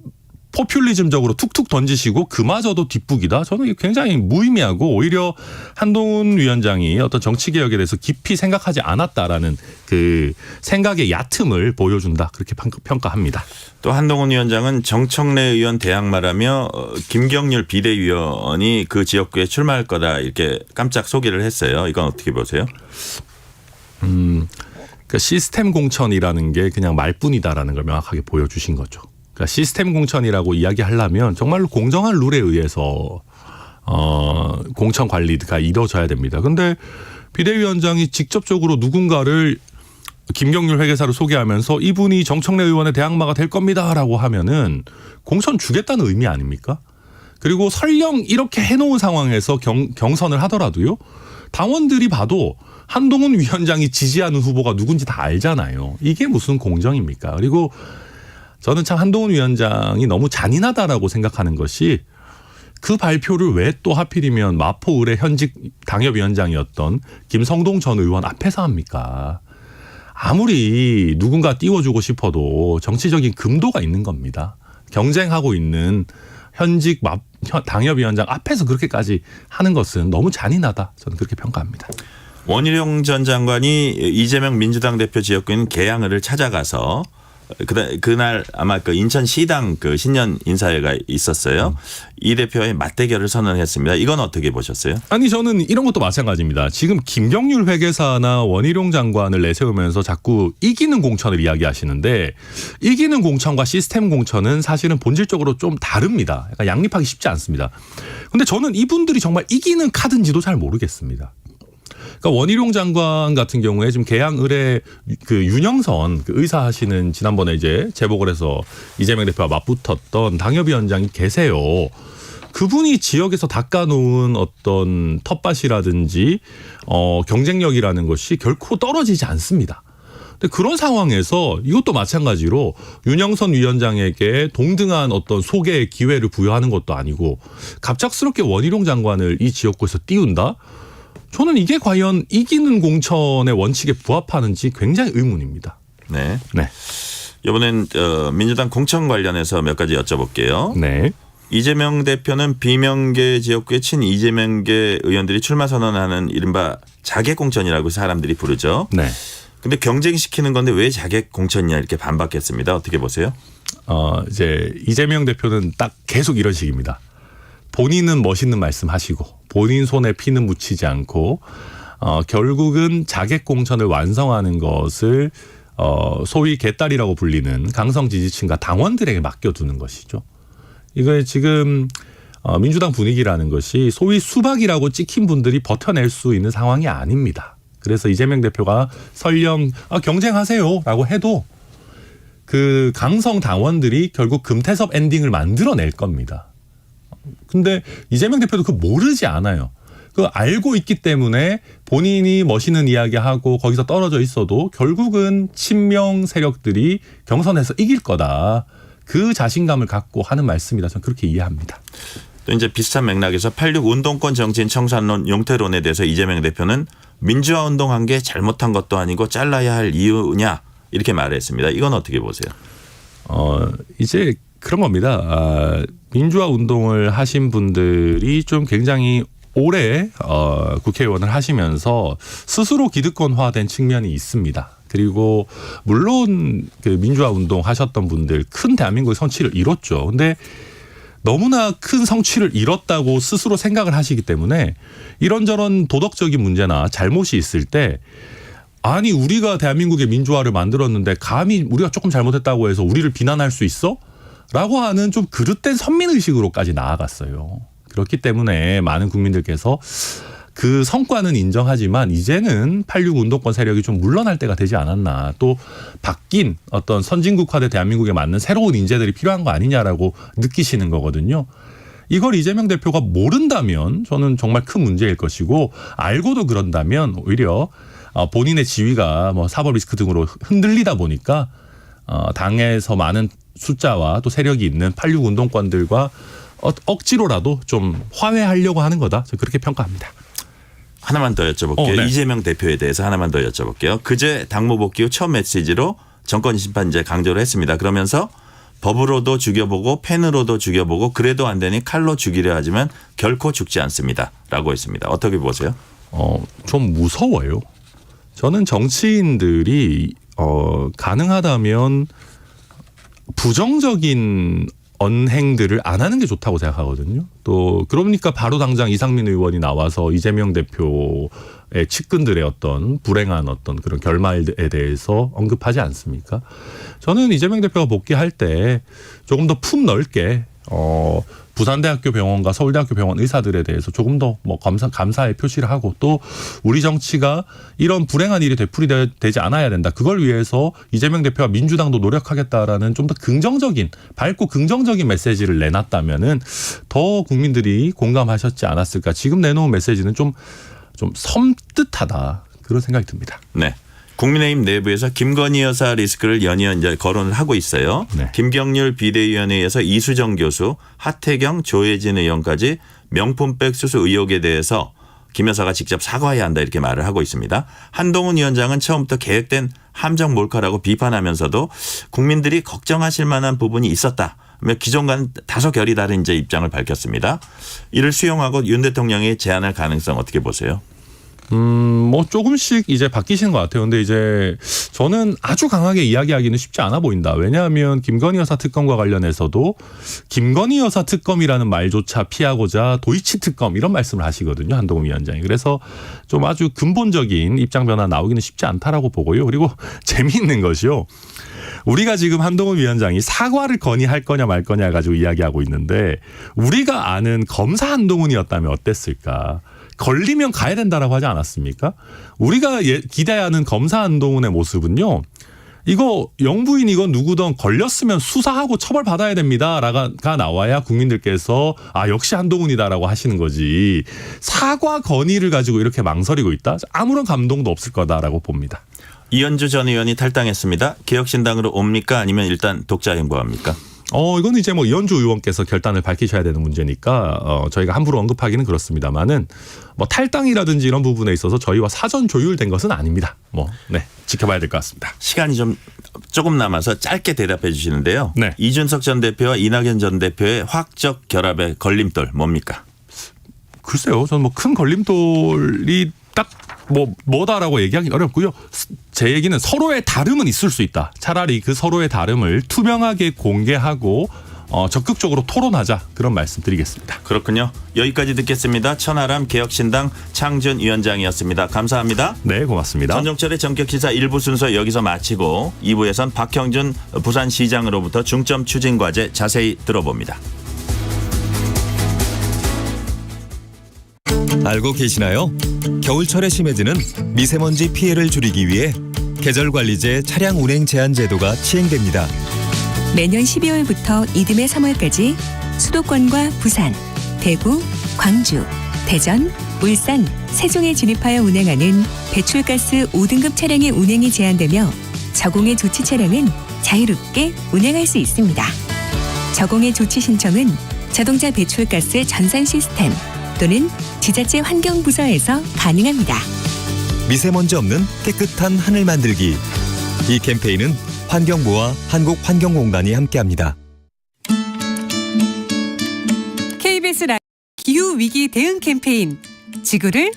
포퓰리즘적으로 툭툭 던지시고 그마저도 뒷북이다. 저는 이게 굉장히 무의미하고 오히려 한동훈 위원장이 어떤 정치개혁에 대해서 깊이 생각하지 않았다라는 그 생각의 얕음을 보여준다. 그렇게 평가합니다. 또 한동훈 위원장은 정청래 의원 대항마라며 김경률 비대위원이 그 지역구에 출마할 거다 이렇게 깜짝 소개를 했어요. 이건 어떻게 보세요? 그러니까 시스템 공천이라는 게 그냥 말뿐이다라는 걸 명확하게 보여주신 거죠. 그러니까 시스템 공천이라고 이야기하려면 정말로 공정한 룰에 의해서 공천 관리가 이루어져야 됩니다. 그런데 비대위원장이 직접적으로 누군가를 김경률 회계사를 소개하면서 이분이 정청래 의원의 대항마가 될 겁니다라고 하면은 공천 주겠다는 의미 아닙니까? 그리고 설령 이렇게 해놓은 상황에서 경선을 하더라도요. 당원들이 봐도 한동훈 위원장이 지지하는 후보가 누군지 다 알잖아요. 이게 무슨 공정입니까? 그리고 저는 참 한동훈 위원장이 너무 잔인하다라고 생각하는 것이 그 발표를 왜 또 하필이면 마포을의 현직 당협위원장이었던 김성동 전 의원 앞에서 합니까? 아무리 누군가 띄워주고 싶어도 정치적인 금도가 있는 겁니다. 경쟁하고 있는 현직 당협위원장 앞에서 그렇게까지 하는 것은 너무 잔인하다. 저는 그렇게 평가합니다. 원희룡 전 장관이 이재명 민주당 대표 지역구인 계양을을 찾아가서 그날 아마 그 인천시당 그 신년 인사회가 있었어요. 이 대표의 맞대결을 선언했습니다. 이건 어떻게 보셨어요? 아니 저는 이런 것도 마찬가지입니다. 지금 김경률 회계사나 원희룡 장관을 내세우면서 자꾸 이기는 공천을 이야기하시는데 이기는 공천과 시스템 공천은 사실은 본질적으로 좀 다릅니다. 약간 양립하기 쉽지 않습니다. 그런데 저는 이분들이 정말 이기는 카드인지도 잘 모르겠습니다. 그러니까 원희룡 장관 같은 경우에 지금 계양을의 그 윤영선 그 의사 하시는 지난번에 이제 재보궐 해서 이재명 대표와 맞붙었던 당협위원장이 계세요. 그분이 지역에서 닦아놓은 어떤 텃밭이라든지 경쟁력이라는 것이 결코 떨어지지 않습니다. 근데 그런 상황에서 이것도 마찬가지로 윤영선 위원장에게 동등한 어떤 소개의 기회를 부여하는 것도 아니고 갑작스럽게 원희룡 장관을 이 지역구에서 띄운다? 저는 이게 과연 이기는 공천의 원칙에 부합하는지 굉장히 의문입니다. 네. 네. 이번엔 민주당 공천 관련해서 몇 가지 여쭤볼게요. 네. 이재명 대표는 비명계 지역구의 친 이재명계 의원들이 출마 선언하는 이른바 자객 공천이라고 사람들이 부르죠. 네. 근데 경쟁시키는 건데 왜 자객 공천이냐 이렇게 반박했습니다. 어떻게 보세요? 이제 이재명 대표는 딱 계속 이런 식입니다. 본인은 멋있는 말씀 하시고 본인 손에 피는 묻히지 않고 결국은 자객 공천을 완성하는 것을 소위 개딸이라고 불리는 강성 지지층과 당원들에게 맡겨두는 것이죠. 이걸 지금 민주당 분위기라는 것이 소위 수박이라고 찍힌 분들이 버텨낼 수 있는 상황이 아닙니다. 그래서 이재명 대표가 설령 경쟁하세요라고 해도 그 강성 당원들이 결국 금태섭 엔딩을 만들어낼 겁니다. 근데 이재명 대표도 그거 모르지 않아요. 그 알고 있기 때문에 본인이 멋있는 이야기하고 거기서 떨어져 있어도 결국은 친명 세력들이 경선에서 이길 거다. 그 자신감을 갖고 하는 말씀이다. 저는 그렇게 이해합니다. 또 이제 비슷한 맥락에서 86 운동권 정치인 청산론 용태론에 대해서 이재명 대표는 민주화 운동한 게 잘못한 것도 아니고 잘라야 할 이유냐 이렇게 말했습니다. 이건 어떻게 보세요? 이제 그런 겁니다. 민주화 운동을 하신 분들이 좀 굉장히 오래 국회의원을 하시면서 스스로 기득권화된 측면이 있습니다. 그리고 물론 그 민주화 운동 하셨던 분들 큰 대한민국의 성취를 이뤘죠. 근데 너무나 큰 성취를 이뤘다고 스스로 생각을 하시기 때문에 이런저런 도덕적인 문제나 잘못이 있을 때 아니 우리가 대한민국의 민주화를 만들었는데 감히 우리가 조금 잘못했다고 해서 우리를 비난할 수 있어? 라고 하는 좀 그릇된 선민의식으로까지 나아갔어요. 그렇기 때문에 많은 국민들께서 그 성과는 인정하지만 이제는 86 운동권 세력이 좀 물러날 때가 되지 않았나. 또 바뀐 어떤 선진국화된 대한민국에 맞는 새로운 인재들이 필요한 거 아니냐라고 느끼시는 거거든요. 이걸 이재명 대표가 모른다면 저는 정말 큰 문제일 것이고 알고도 그런다면 오히려 본인의 지위가 뭐 사법 리스크 등으로 흔들리다 보니까 당에서 많은 숫자와 또 세력이 있는 86 운동권들과 억지로라도 좀 화해하려고 하는 거다. 저는 그렇게 평가합니다. 하나만 더 여쭤볼게요. 네. 이재명 대표에 대해서 하나만 더 여쭤볼게요. 그제 당무 복귀 후 첫 메시지로 정권 심판제 강조를 했습니다. 그러면서 법으로도 죽여보고 펜으로도 죽여보고 그래도 안 되니 칼로 죽이려 하지만 결코 죽지 않습니다. 라고 했습니다. 어떻게 보세요? 좀 무서워요. 저는 정치인들이 가능하다면 부정적인 언행들을 안 하는 게 좋다고 생각하거든요. 또 그러니까 바로 당장 이상민 의원이 나와서 이재명 대표의 측근들의 어떤 불행한 어떤 그런 결말에 대해서 언급하지 않습니까? 저는 이재명 대표가 복귀할 때 조금 더 품 넓게 부산대학교 병원과 서울대학교 병원 의사들에 대해서 조금 더 뭐 감사의 표시를 하고 또 우리 정치가 이런 불행한 일이 되풀이되지 않아야 된다. 그걸 위해서 이재명 대표와 민주당도 노력하겠다라는 좀 더 긍정적인 밝고 긍정적인 메시지를 내놨다면은 더 국민들이 공감하셨지 않았을까. 지금 내놓은 메시지는 좀 섬뜩하다. 그런 생각이 듭니다. 네. 국민의힘 내부에서 김건희 여사 리스크를 연이어 이제 거론을 하고 있어요. 네. 김경률 비대위원회에서 이수정 교수, 하태경, 조혜진 의원까지 명품백 수수 의혹에 대해서 김 여사가 직접 사과해야 한다 이렇게 말을 하고 있습니다. 한동훈 위원장은 처음부터 계획된 함정 몰카라고 비판하면서도 국민들이 걱정하실 만한 부분이 있었다. 기존과는 다소 결이 다른 이제 입장을 밝혔습니다. 이를 수용하고 윤 대통령이 제안할 가능성 어떻게 보세요? 뭐 조금씩 이제 바뀌시는 것 같아요. 근데 이제 저는 아주 강하게 이야기하기는 쉽지 않아 보인다. 왜냐하면 김건희 여사 특검과 관련해서도 김건희 여사 특검이라는 말조차 피하고자 도이치 특검 이런 말씀을 하시거든요. 한동훈 위원장이. 그래서 좀 아주 근본적인 입장 변화 나오기는 쉽지 않다라고 보고요. 그리고 재미있는 것이요. 우리가 지금 한동훈 위원장이 사과를 건의할 거냐 말 거냐 가지고 이야기하고 있는데 우리가 아는 검사 한동훈이었다면 어땠을까? 걸리면 가야 된다라고 하지 않았습니까? 우리가 기대하는 검사 한동훈의 모습은요. 이거 영부인이건 누구든 걸렸으면 수사하고 처벌받아야 됩니다가 나와야 국민들께서 역시 한동훈이다라고 하시는 거지. 사과 건의를 가지고 이렇게 망설이고 있다? 아무런 감동도 없을 거다라고 봅니다. 이현주 전 의원이 탈당했습니다. 개혁신당으로 옵니까? 아니면 일단 독자 행보합니까? 이거는 이제 뭐 이현주 의원께서 결단을 밝히셔야 되는 문제니까 저희가 함부로 언급하기는 그렇습니다만은 뭐 탈당이라든지 이런 부분에 있어서 저희와 사전 조율된 것은 아닙니다. 지켜봐야 될 것 같습니다. 시간이 좀 조금 남아서 짧게 대답해 주시는데요. 네. 이준석 전 대표와 이낙연 전 대표의 화학적 결합의 걸림돌 뭡니까? 글쎄요. 저는 뭐 큰 걸림돌이 딱 뭐다라고 얘기하기 어렵고요. 제 얘기는 서로의 다름은 있을 수 있다. 차라리 그 서로의 다름을 투명하게 공개하고 적극적으로 토론하자, 그런 말씀드리겠습니다. 그렇군요. 여기까지 듣겠습니다. 천하람 개혁신당 창준 위원장이었습니다. 감사합니다. 네, 고맙습니다. 전종철의 전격시사 1부 순서 여기서 마치고 2부에선 박형준 부산시장으로부터 중점 추진과제 자세히 들어봅니다. 알고 계시나요? 겨울철에 심해지는 미세먼지 피해를 줄이기 위해 계절관리제 차량 운행 제한 제도가 시행됩니다. 매년 12월부터 이듬해 3월까지 수도권과 부산, 대구, 광주, 대전, 울산, 세종에 진입하여 운행하는 배출가스 5등급 차량의 운행이 제한되며 저공해 조치 차량은 자유롭게 운행할 수 있습니다. 저공해 조치 신청은 자동차 배출가스 전산 시스템 또는 지자체 환경부서에서 가능합니다. 미세먼지 없는 깨끗한 하늘 만들기. 이 캠페인은 환경부와 한국환경공단이 함께합니다. KBS 라디오 기후위기 대응 캠페인 지구를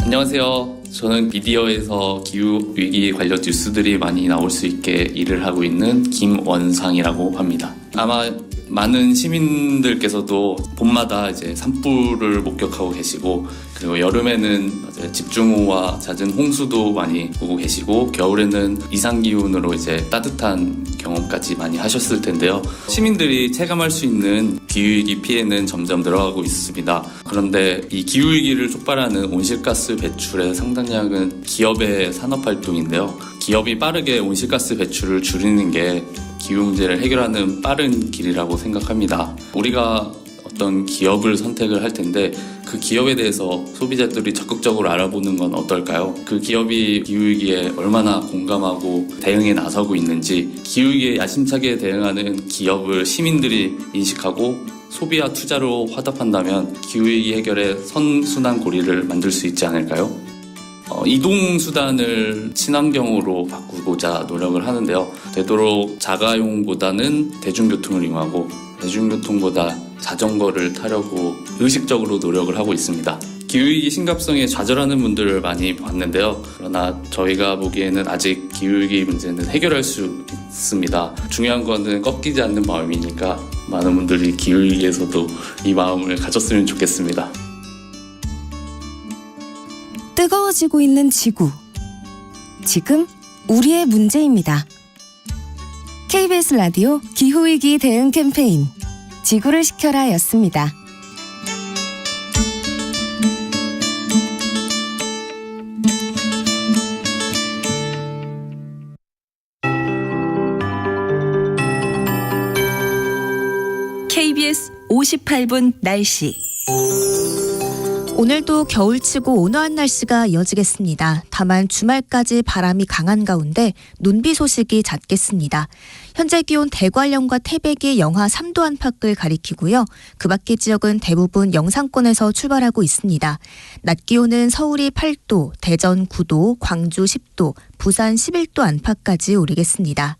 안녕하세요. 저는 미디어에서 기후위기 관련 뉴스들이 많이 나올 수 있게 일을 하고 있는 김원상이라고 합니다. 아마 많은 시민들께서도 봄마다 이제 산불을 목격하고 계시고, 그리고 여름에는 집중호우와 잦은 홍수도 많이 보고 계시고, 겨울에는 이상기온으로 이제 따뜻한 경험까지 많이 하셨을 텐데요. 시민들이 체감할 수 있는 기후위기 피해는 점점 늘어가고 있습니다. 그런데 이 기후위기를 촉발하는 온실가스 배출의 상당량은 기업의 산업활동인데요. 기업이 빠르게 온실가스 배출을 줄이는 게 기후 문제를 해결하는 빠른 길이라고 생각합니다. 우리가 어떤 기업을 선택을 할 텐데 그 기업에 대해서 소비자들이 적극적으로 알아보는 건 어떨까요? 그 기업이 기후위기에 얼마나 공감하고 대응에 나서고 있는지, 기후위기에 야심차게 대응하는 기업을 시민들이 인식하고 소비와 투자로 화답한다면 기후위기 해결의 선순환고리를 만들 수 있지 않을까요? 이동수단을 친환경으로 바꾸고자 노력을 하는데요. 되도록 자가용보다는 대중교통을 이용하고 대중교통보다 자전거를 타려고 의식적으로 노력을 하고 있습니다. 기후위기 심각성에 좌절하는 분들을 많이 봤는데요. 그러나 저희가 보기에는 아직 기후위기 문제는 해결할 수 있습니다. 중요한 거는 꺾이지 않는 마음이니까 많은 분들이 기후위기에서도 이 마음을 가졌으면 좋겠습니다. 뜨거워지고 있는 지구. 지금 우리의 문제입니다. KBS 라디오 기후위기 대응 캠페인 지구를 지켜라 였습니다. KBS 58분 날씨. 오늘도 겨울치고 온화한 날씨가 이어지겠습니다. 다만 주말까지 바람이 강한 가운데 눈비 소식이 잦겠습니다. 현재 기온 대관령과 태백이 영하 3도 안팎을 가리키고요. 그 밖의 지역은 대부분 영상권에서 출발하고 있습니다. 낮 기온은 서울이 8도, 대전 9도, 광주 10도, 부산 11도 안팎까지 오르겠습니다.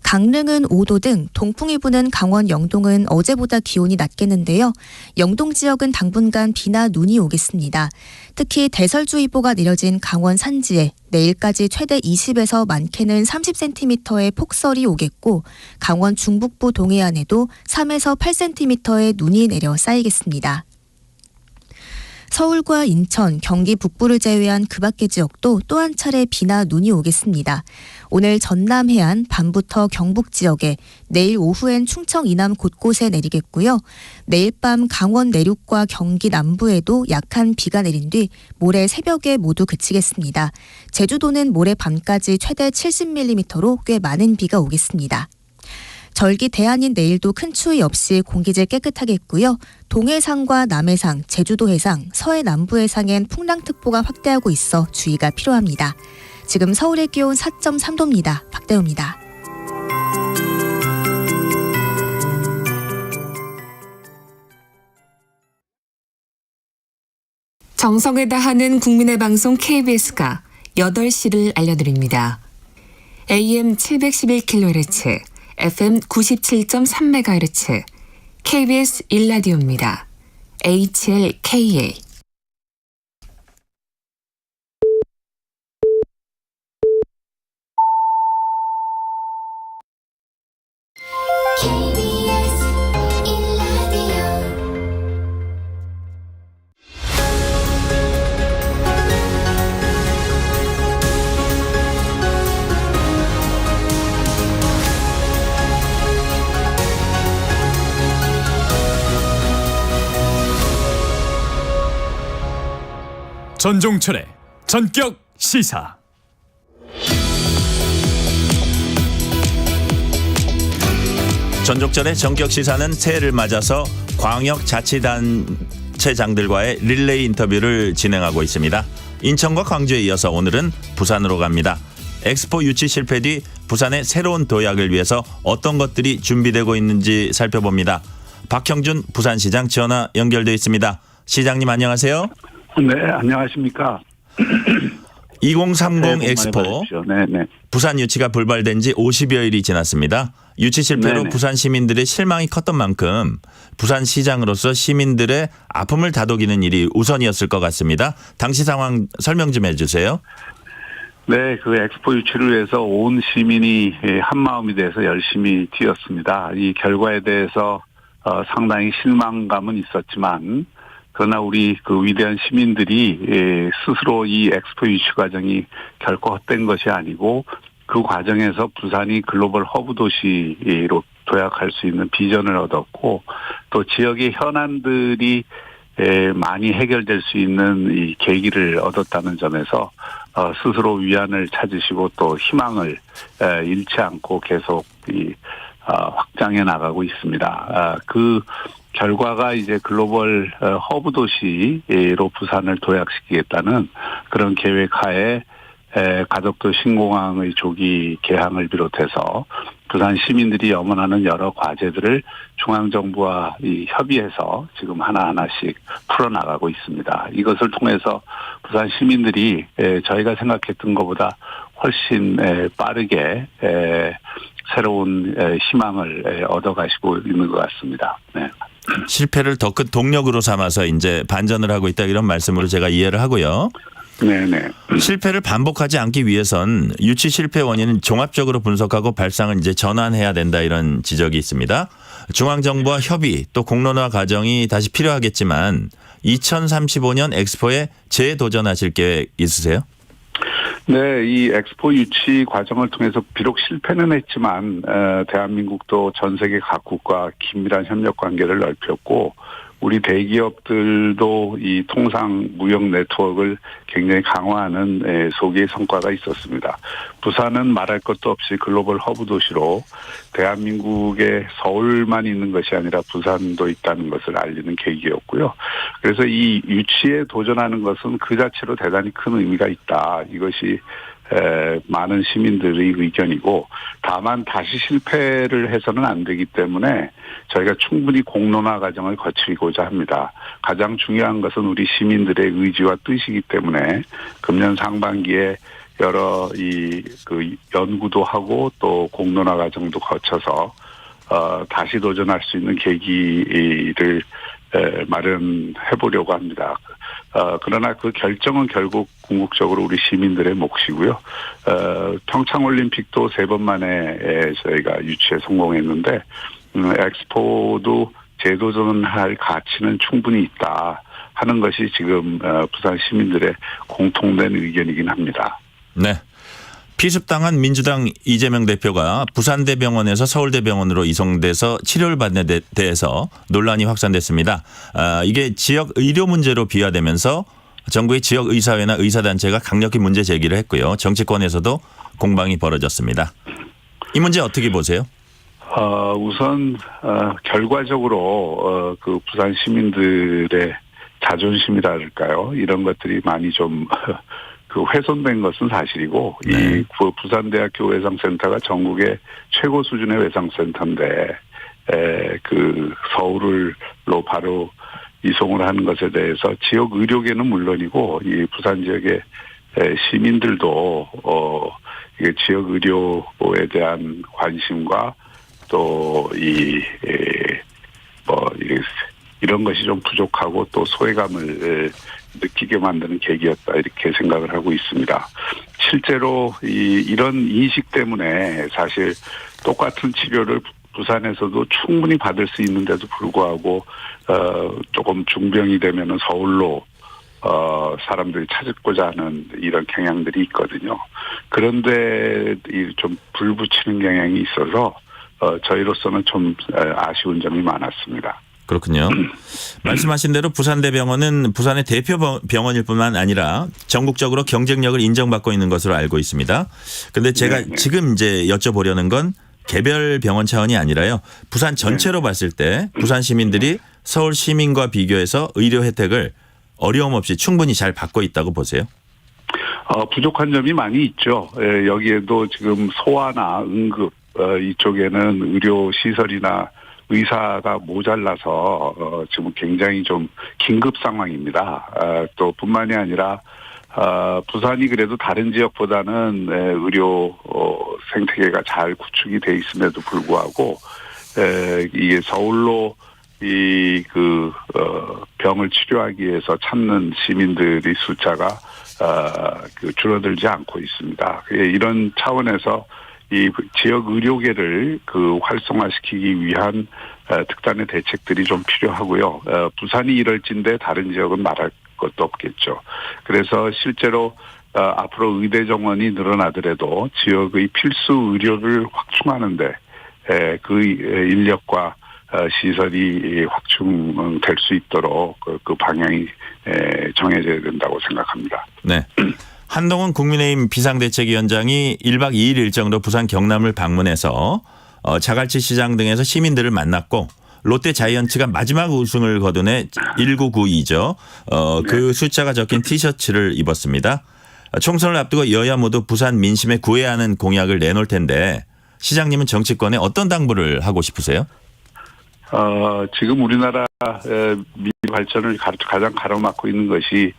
강릉은 5도 등 동풍이 부는 강원 영동은 어제보다 기온이 낮겠는데요. 영동 지역은 당분간 비나 눈이 오겠습니다. 특히 대설주의보가 내려진 강원 산지에 내일까지 최대 20에서 많게는 30cm의 폭설이 오겠고, 강원 중북부 동해안에도 3에서 8cm의 눈이 내려 쌓이겠습니다. 서울과 인천, 경기 북부를 제외한 그 밖의 지역도 또 한 차례 비나 눈이 오겠습니다. 오늘 전남 해안, 밤부터 경북 지역에, 내일 오후엔 충청 이남 곳곳에 내리겠고요. 내일 밤 강원 내륙과 경기 남부에도 약한 비가 내린 뒤 모레 새벽에 모두 그치겠습니다. 제주도는 모레 밤까지 최대 70mm로 꽤 많은 비가 오겠습니다. 절기 대안인 내일도 큰 추위 없이 공기질 깨끗하겠고요. 동해상과 남해상, 제주도 해상, 서해 남부 해상엔 풍랑특보가 확대하고 있어 주의가 필요합니다. 지금 서울의 기온 4.3도입니다. 박대호입니다. 정성을 다하는 국민의 방송 KBS가 8시를 알려드립니다. AM 711kHz, FM 97.3MHz, KBS 1라디오입니다. HLKA. 전종철의 전격 시사. 전종철의 전격 시사는 새해를 맞아서 광역자치단체장들과의 릴레이 인터뷰를 진행하고 있습니다. 인천과 광주에 이어서 오늘은 부산으로 갑니다. 엑스포 유치 실패 뒤 부산의 새로운 도약을 위해서 어떤 것들이 준비되고 있는지 살펴봅니다. 박형준 부산시장 전화 연결되어 있습니다. 시장님 안녕하세요. 네, 안녕하십니까. 2030 엑스포 네네. 부산 유치가 불발된 지 50여일이 지났습니다. 유치 실패로 네네. 부산 시민들의 실망이 컸던 만큼 부산시장으로서 시민들의 아픔을 다독이는 일이 우선이었을 것 같습니다. 당시 상황 설명 좀 해주세요. 네, 그 엑스포 유치를 위해서 온 시민이 한마음이 돼서 열심히 뛰었습니다. 이 결과에 대해서 상당히 실망감은 있었지만 그러나 우리 그 위대한 시민들이 스스로 이 엑스포 유치 과정이 결코 헛된 것이 아니고 그 과정에서 부산이 글로벌 허브 도시로 도약할 수 있는 비전을 얻었고 또 지역의 현안들이 많이 해결될 수 있는 이 계기를 얻었다는 점에서 스스로 위안을 찾으시고 또 희망을 잃지 않고 계속 확장해 나가고 있습니다. 그 결과가 이제 글로벌 허브 도시로 부산을 도약시키겠다는 그런 계획하에 가덕도 신공항의 조기 개항을 비롯해서 부산 시민들이 염원하는 여러 과제들을 중앙정부와 협의해서 지금 하나하나씩 풀어나가고 있습니다. 이것을 통해서 부산 시민들이 저희가 생각했던 것보다 훨씬 빠르게 새로운 희망을 얻어가시고 있는 것 같습니다. 네. 실패를 더 큰 동력으로 삼아서 이제 반전을 하고 있다 이런 말씀으로 제가 이해를 하고요. 네네. 실패를 반복하지 않기 위해선 유치 실패 원인은 종합적으로 분석하고 발상을 이제 전환해야 된다 이런 지적이 있습니다. 중앙정부와 협의 또 공론화 과정이 다시 필요하겠지만 2035년 엑스포에 재도전하실 계획 있으세요? 네, 이 엑스포 유치 과정을 통해서 비록 실패는 했지만 대한민국도 전 세계 각국과 긴밀한 협력 관계를 넓혔고 우리 대기업들도 이 통상 무역 네트워크를 굉장히 강화하는 소기의 성과가 있었습니다. 부산은 말할 것도 없이 글로벌 허브 도시로 대한민국의 서울만 있는 것이 아니라 부산도 있다는 것을 알리는 계기였고요. 그래서 이 유치에 도전하는 것은 그 자체로 대단히 큰 의미가 있다. 이것이 많은 시민들의 의견이고 다만 다시 실패를 해서는 안 되기 때문에 저희가 충분히 공론화 과정을 거치고자 합니다. 가장 중요한 것은 우리 시민들의 의지와 뜻이기 때문에 금년 상반기에 여러 그 연구도 하고 또 공론화 과정도 거쳐서 다시 도전할 수 있는 계기를 마련해 보려고 합니다. 그러나 그 결정은 결국 궁극적으로 우리 시민들의 몫이고요. 평창올림픽도 3번 만에 저희가 유치에 성공했는데 엑스포도 재도전할 가치는 충분히 있다 하는 것이 지금 부산 시민들의 공통된 의견이긴 합니다. 네. 피습당한 민주당 이재명 대표가 부산대병원에서 서울대병원으로 이송돼서 치료를 받는 데 대해서 논란이 확산됐습니다. 이게 지역 의료 문제로 비화되면서 정부의 지역 의사회나 의사단체가 강력히 문제 제기를 했고요. 정치권에서도 공방이 벌어졌습니다. 이 문제 어떻게 보세요? 우선 결과적으로 그 부산 시민들의 자존심이랄까요? 이런 것들이 많이 좀 그 훼손된 것은 사실이고 네. 이 부산대학교 외상센터가 전국의 최고 수준의 외상센터인데 그 서울로 바로 이송을 하는 것에 대해서 지역 의료계는 물론이고 이 부산 지역의 시민들도 이게 지역 의료에 대한 관심과 또 이런 것이 좀 부족하고 또 소외감을 느끼게 만드는 계기였다 이렇게 생각을 하고 있습니다. 실제로 이런 인식 때문에 사실 똑같은 치료를 부산에서도 충분히 받을 수 있는데도 불구하고 조금 중병이 되면은 서울로 사람들이 찾고자 하는 이런 경향들이 있거든요. 그런데 좀 불붙이는 경향이 있어서 저희로서는 좀 아쉬운 점이 많았습니다. 그렇군요. 말씀하신 대로 부산대병원은 부산의 대표 병원일 뿐만 아니라 전국적으로 경쟁력을 인정받고 있는 것으로 알고 있습니다. 그런데 제가 지금 이제 여쭤보려는 건 개별 병원 차원이 아니라요. 부산 전체로 봤을 때 부산 시민들이 서울 시민과 비교해서 의료 혜택을 어려움 없이 충분히 잘 받고 있다고 보세요? 부족한 점이 많이 있죠. 여기에도 지금 소아나 응급 이쪽에는 의료 시설이나 의사가 모자라서 지금 굉장히 좀 긴급 상황입니다. 또 뿐만이 아니라 부산이 그래도 다른 지역보다는 의료 생태계가 잘 구축이 돼 있음에도 불구하고 이게 서울로 병을 치료하기 위해서 찾는 시민들의 숫자가 줄어들지 않고 있습니다. 이런 차원에서 이 지역 의료계를 활성화시키기 위한 특단의 대책들이 좀 필요하고요. 부산이 이럴진데 다른 지역은 말할 것도 없겠죠. 그래서 실제로 앞으로 의대 정원이 늘어나더라도 지역의 필수 의료를 확충하는데 그 인력과 시설이 확충될 수 있도록 그 방향이 정해져야 된다고 생각합니다. 네. 한동훈 국민의힘 비상대책위원장이 1박 2일 일정으로 부산 경남을 방문해서 자갈치 시장 등에서 시민들을 만났고 롯데 자이언츠가 마지막 우승을 거둔해 1992죠. 그 숫자가 적힌 티셔츠를 입었습니다. 총선을 앞두고 여야 모두 부산 민심에 구애하는 공약을 내놓을 텐데 시장님은 정치권에 어떤 당부를 하고 싶으세요? 지금 우리나라 미래 발전을 가장 가로막고 있는 것이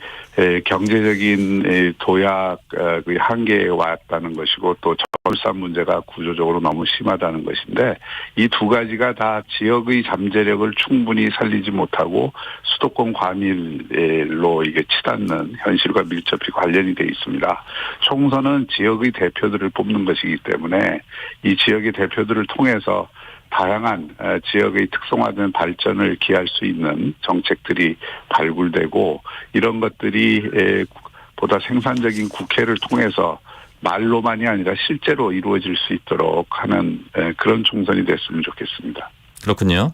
경제적인 도약의 한계에 왔다는 것이고 또 저출산 문제가 구조적으로 너무 심하다는 것인데 이 두 가지가 다 지역의 잠재력을 충분히 살리지 못하고 수도권 과밀로 이게 치닫는 현실과 밀접히 관련이 돼 있습니다. 총선은 지역의 대표들을 뽑는 것이기 때문에 이 지역의 대표들을 통해서 다양한 지역의 특성화된 발전을 기할 수 있는 정책들이 발굴되고 이런 것들이 보다 생산적인 국회를 통해서 말로만이 아니라 실제로 이루어질 수 있도록 하는 그런 총선이 됐으면 좋겠습니다. 그렇군요.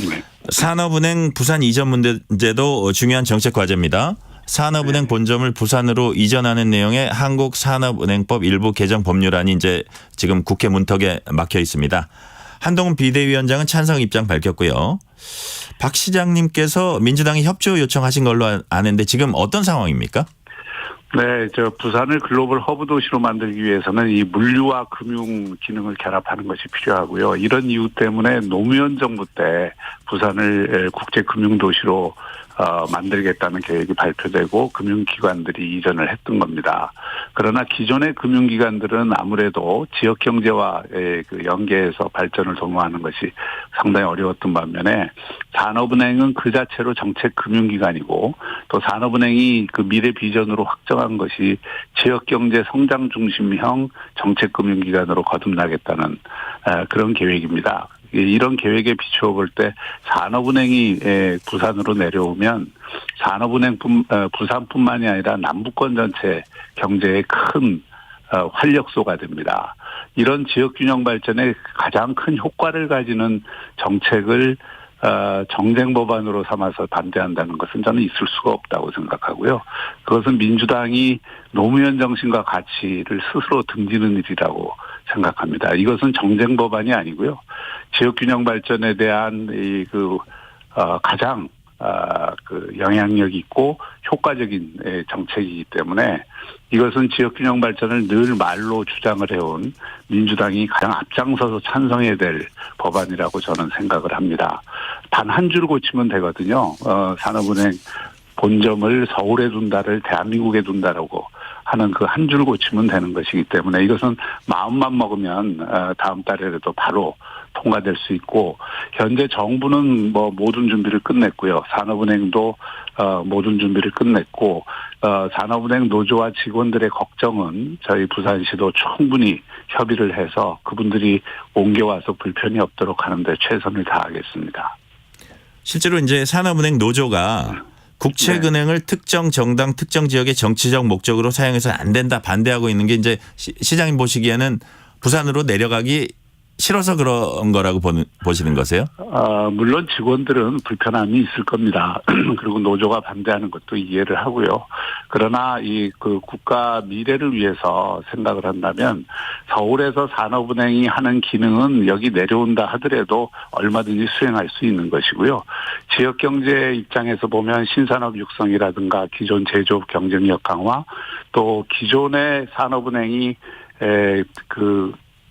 네. 산업은행 부산 이전 문제도 중요한 정책 과제입니다. 산업은행 본점을 부산으로 이전하는 내용의 한국산업은행법 일부 개정 법률안이 이제 지금 국회 문턱에 막혀 있습니다. 한동훈 비대위원장은 찬성 입장 밝혔고요. 박 시장님께서 민주당이 협조 요청하신 걸로 아는데 지금 어떤 상황입니까? 네, 부산을 글로벌 허브 도시로 만들기 위해서는 이 물류와 금융 기능을 결합하는 것이 필요하고요. 이런 이유 때문에 노무현 정부 때 부산을 국제 금융 도시로 만들겠다는 계획이 발표되고 금융기관들이 이전을 했던 겁니다. 그러나 기존의 금융기관들은 아무래도 지역 경제와 연계해서 발전을 도모하는 것이 상당히 어려웠던 반면에 산업은행은 그 자체로 정책 금융기관이고 또 산업은행이 그 미래 비전으로 확정한 것이 지역 경제 성장 중심형 정책 금융기관으로 거듭나겠다는 그런 계획입니다. 이런 계획에 비추어 볼 때 산업은행이 부산으로 내려오면 산업은행 부산뿐만이 아니라 남부권 전체 경제에 큰 활력소가 됩니다. 이런 지역균형 발전에 가장 큰 효과를 가지는 정책을 정쟁 법안으로 삼아서 반대한다는 것은 저는 있을 수가 없다고 생각하고요. 그것은 민주당이 노무현 정신과 가치를 스스로 등지는 일이라고 생각합니다. 이것은 정쟁 법안이 아니고요. 지역균형 발전에 대한 가장 그 영향력이 있고 효과적인 정책이기 때문에 이것은 지역균형 발전을 늘 말로 주장을 해온 민주당이 가장 앞장서서 찬성해야 될 법안이라고 저는 생각을 합니다. 단 한 줄 고치면 되거든요. 산업은행 본점을 서울에 둔다를 대한민국에 둔다라고 하는 그 한 줄 고치면 되는 것이기 때문에 이것은 마음만 먹으면 다음 달에라도 바로 통과될 수 있고, 현재 정부는 뭐 모든 준비를 끝냈고요. 산업은행도 모든 준비를 끝냈고, 산업은행 노조와 직원들의 걱정은 저희 부산시도 충분히 협의를 해서 그분들이 옮겨와서 불편이 없도록 하는 데 최선을 다하겠습니다. 실제로 이제 산업은행 노조가 국책은행을 특정 정당 특정 지역의 정치적 목적으로 사용해서는 안 된다 반대하고 있는 게 이제 시장님 보시기에는 부산으로 내려가기 싫어서 그런 거라고 보시는 거세요? 물론 직원들은 불편함이 있을 겁니다. 그리고 노조가 반대하는 것도 이해를 하고요. 그러나 그 국가 미래를 위해서 생각을 한다면 서울에서 산업은행이 하는 기능은 여기 내려온다 하더라도 얼마든지 수행할 수 있는 것이고요. 지역경제 입장에서 보면 신산업 육성이라든가 기존 제조업 경쟁력 강화, 또 기존의 산업은행이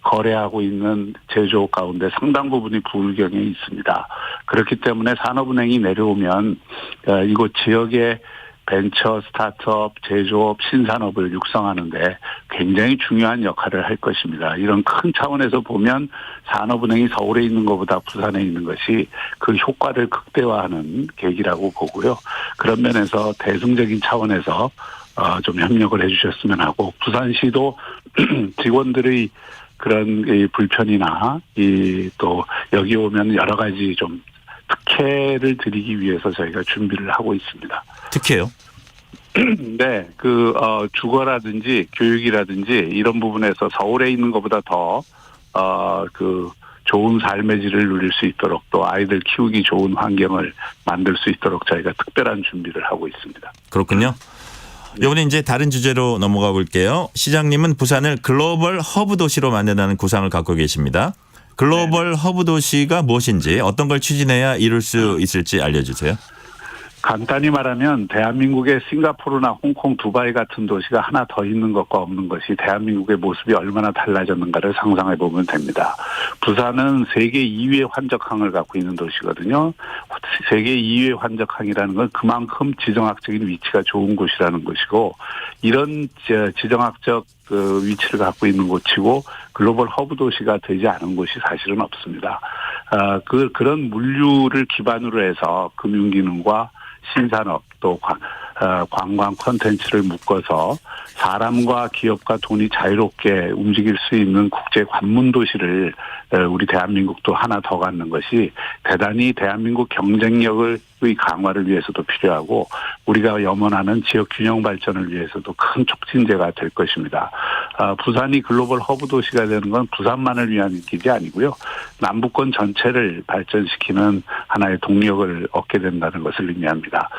거래하고 있는 제조업 가운데 상당 부분이 부울경에 있습니다. 그렇기 때문에 산업은행이 내려오면 이곳 지역의 벤처, 스타트업, 제조업, 신산업을 육성하는데 굉장히 중요한 역할을 할 것입니다. 이런 큰 차원에서 보면 산업은행이 서울에 있는 것보다 부산에 있는 것이 그 효과를 극대화하는 계기라고 보고요. 그런 면에서 대승적인 차원에서 좀 협력을 해 주셨으면 하고, 부산시도 직원들의 그런 불편이나 또 여기 오면 여러 가지 좀 특혜를 드리기 위해서 저희가 준비를 하고 있습니다. 특혜요? 네, 주거라든지 교육이라든지 이런 부분에서 서울에 있는 것보다 더 좋은 삶의 질을 누릴 수 있도록, 또 아이들 키우기 좋은 환경을 만들 수 있도록 저희가 특별한 준비를 하고 있습니다. 그렇군요. 이번에 이제 다른 주제로 넘어가 볼게요. 시장님은 부산을 글로벌 허브 도시로 만든다는 구상을 갖고 계십니다. 글로벌 허브 도시가 무엇인지, 어떤 걸 추진해야 이룰 수 있을지 알려주세요. 간단히 말하면 대한민국의 싱가포르나 홍콩, 두바이 같은 도시가 하나 더 있는 것과 없는 것이 대한민국의 모습이 얼마나 달라졌는가를 상상해 보면 됩니다. 부산은 세계 2위의 환적항을 갖고 있는 도시거든요. 세계 2위의 환적항이라는 건 그만큼 지정학적인 위치가 좋은 곳이라는 것이고, 이런 지정학적 위치를 갖고 있는 곳이고 글로벌 허브 도시가 되지 않은 곳이 사실은 없습니다. 그런 물류를 기반으로 해서 금융기능과 신산업, 또 관광 콘텐츠를 묶어서 사람과 기업과 돈이 자유롭게 움직일 수 있는 국제 관문 도시를 우리 대한민국도 하나 더 갖는 것이 대단히 대한민국 경쟁력의 강화를 위해서도 필요하고, 우리가 염원하는 지역 균형 발전을 위해서도 큰 촉진제가 될 것입니다. 부산이 글로벌 허브 도시가 되는 건 부산만을 위한 길이 아니고요. 남부권 전체를 발전시키는 하나의 동력을 얻게 된다는 것을 의미합니다.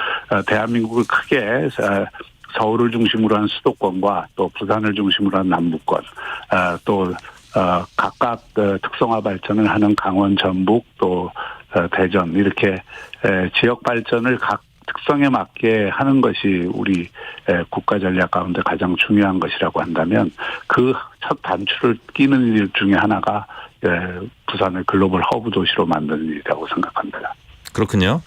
대한민국을 크게 서울을 중심으로 한 수도권과 또 부산을 중심으로 한 남부권, 또 각각 특성화 발전을 하는 강원, 전북, 또 대전, 이렇게 지역 발전을 각 특성에 맞게 하는 것이 우리 국가 전략 가운데 가장 중요한 것이라고 한다면, 그 첫 단추를 끼는 일 중에 하나가 부산을 글로벌 허브 도시로 만드는 일이라고 생각합니다. 그렇군요.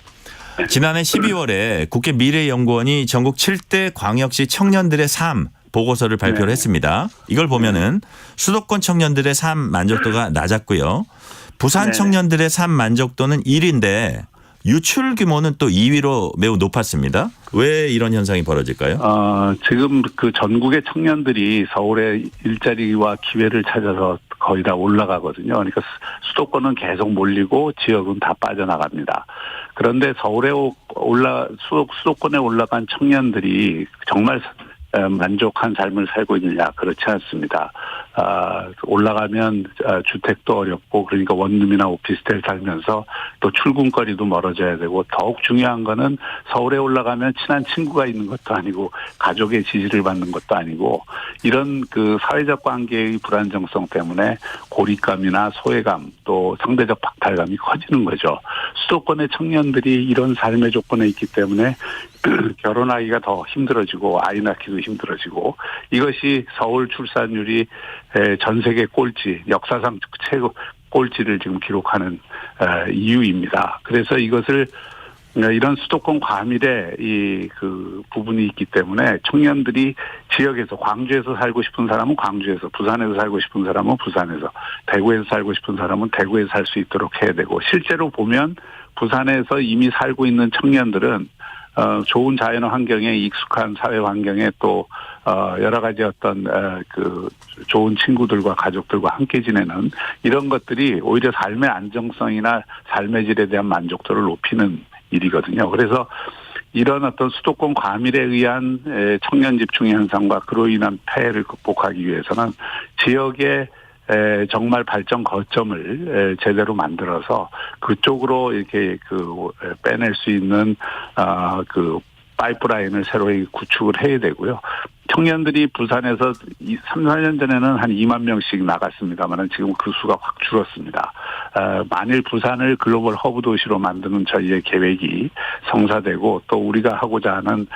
지난해 12월에 국회 미래연구원이 전국 7대 광역시 청년들의 삶 보고서를 발표를 했습니다. 이걸 보면은 수도권 청년들의 삶 만족도가 낮았고요. 부산 청년들의 삶 만족도는 1위인데 유출 규모는 또 2위로 매우 높았습니다. 왜 이런 현상이 벌어질까요? 지금 그 전국의 청년들이 서울에 일자리와 기회를 찾아서 거의 다 올라가거든요. 그러니까 수도권은 계속 몰리고 지역은 다 빠져나갑니다. 그런데 서울에 수도권에 올라간 청년들이 정말 만족한 삶을 살고 있느냐, 그렇지 않습니다. 올라가면 주택도 어렵고, 그러니까 원룸이나 오피스텔 살면서 또 출근거리도 멀어져야 되고, 더욱 중요한 거는 서울에 올라가면 친한 친구가 있는 것도 아니고 가족의 지지를 받는 것도 아니고, 이런 그 사회적 관계의 불안정성 때문에 고립감이나 소외감 또 상대적 박탈감이 커지는 거죠. 수도권의 청년들이 이런 삶의 조건에 있기 때문에 결혼하기가 더 힘들어지고 아이 낳기도 힘들어지고, 이것이 서울 출산율이 전 세계 꼴찌, 역사상 최고 꼴찌를 지금 기록하는 이유입니다. 그래서 이것을 이런 수도권 과밀의 그 부분이 있기 때문에 청년들이 지역에서, 광주에서 살고 싶은 사람은 광주에서, 부산에서 살고 싶은 사람은 부산에서, 대구에서 살고 싶은 사람은 대구에서 살 수 있도록 해야 되고, 실제로 보면 부산에서 이미 살고 있는 청년들은 좋은 자연 환경에, 익숙한 사회 환경에, 또 여러 가지 어떤 그 좋은 친구들과 가족들과 함께 지내는 이런 것들이 오히려 삶의 안정성이나 삶의 질에 대한 만족도를 높이는 일이거든요. 그래서 이런 어떤 수도권 과밀에 의한 청년 집중 현상과 그로 인한 폐해를 극복하기 위해서는 지역의 정말 발전 거점을 제대로 만들어서 그쪽으로 이렇게 그 빼낼 수 있는 그 파이프라인을 새로 구축을 해야 되고요. 청년들이 부산에서 3, 4년 전에는 한 2만 명씩 나갔습니다만 지금 그 수가 확 줄었습니다. 만일 부산을 글로벌 허브 도시로 만드는 저희의 계획이 성사되고, 또 우리가 하고자 하는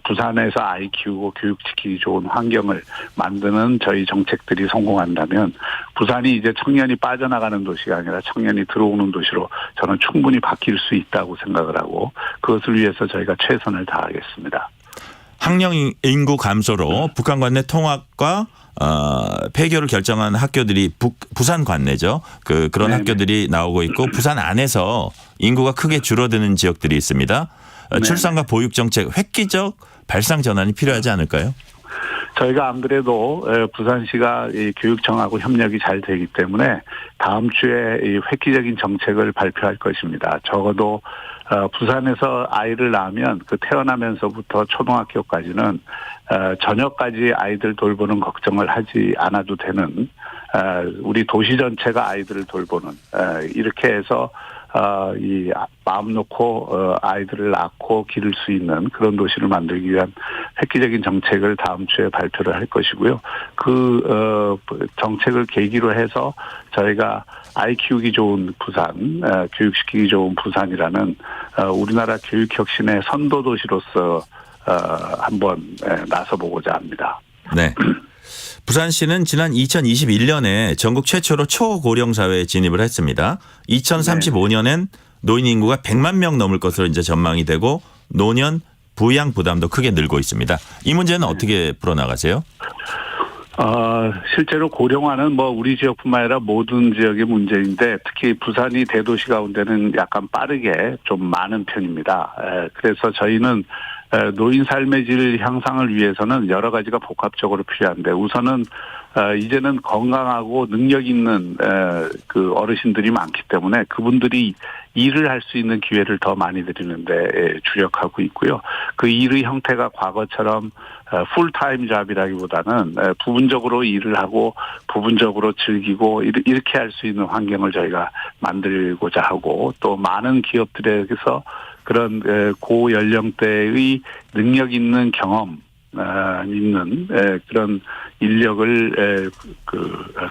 부산에서 아이 키우고 교육시키기 좋은 환경을 만드는 저희 정책들이 성공한다면 부산이 이제 청년이 빠져나가는 도시가 아니라 청년이 들어오는 도시로 저는 충분히 바뀔 수 있다고 생각을 하고, 그것을 위해서 저희가 최선을 다하겠습니다. 학령 인구 감소로 북한 관내 통합과 폐교를 결정한 학교들이 부산 관내죠. 그런 네네. 학교들이 나오고 있고, 부산 안에서 인구가 크게 줄어드는 지역들이 있습니다. 출산과 보육 정책 획기적 발상 전환이 필요하지 않을까요? 저희가 안 그래도 부산시가 교육청하고 협력이 잘 되기 때문에 다음 주에 획기적인 정책을 발표할 것입니다. 적어도 부산에서 아이를 낳으면 그 태어나면서부터 초등학교까지는 저녁까지 아이들 돌보는 걱정을 하지 않아도 되는, 우리 도시 전체가 아이들을 돌보는, 이렇게 해서 이 마음 놓고 아이들을 낳고 기를 수 있는 그런 도시를 만들기 위한 획기적인 정책을 다음 주에 발표를 할 것이고요. 그 정책을 계기로 해서 저희가 아이 키우기 좋은 부산, 교육시키기 좋은 부산이라는 우리나라 교육혁신의 선도 도시로서 한번 나서보고자 합니다. 네. 부산시는 지난 2021년에 전국 최초로 초고령사회에 진입을 했습니다. 2035년엔 노인 인구가 100만 명 넘을 것으로 이제 전망이 되고, 노년 부양 부담도 크게 늘고 있습니다. 이 문제는 어떻게 풀어나가세요? 실제로 고령화는 뭐 우리 지역뿐만 아니라 모든 지역의 문제인데, 특히 부산이 대도시 가운데는 약간 빠르게 좀 많은 편입니다. 그래서 저희는 노인 삶의 질 향상을 위해서는 여러 가지가 복합적으로 필요한데, 우선은 이제는 건강하고 능력 있는 그 어르신들이 많기 때문에 그분들이 일을 할 수 있는 기회를 더 많이 드리는데 주력하고 있고요. 그 일의 형태가 과거처럼 풀타임 잡이라기보다는 부분적으로 일을 하고 부분적으로 즐기고 이렇게 할 수 있는 환경을 저희가 만들고자 하고, 또 많은 기업들에게서 그런 고연령대의 능력 있는 경험 있는 그런 인력을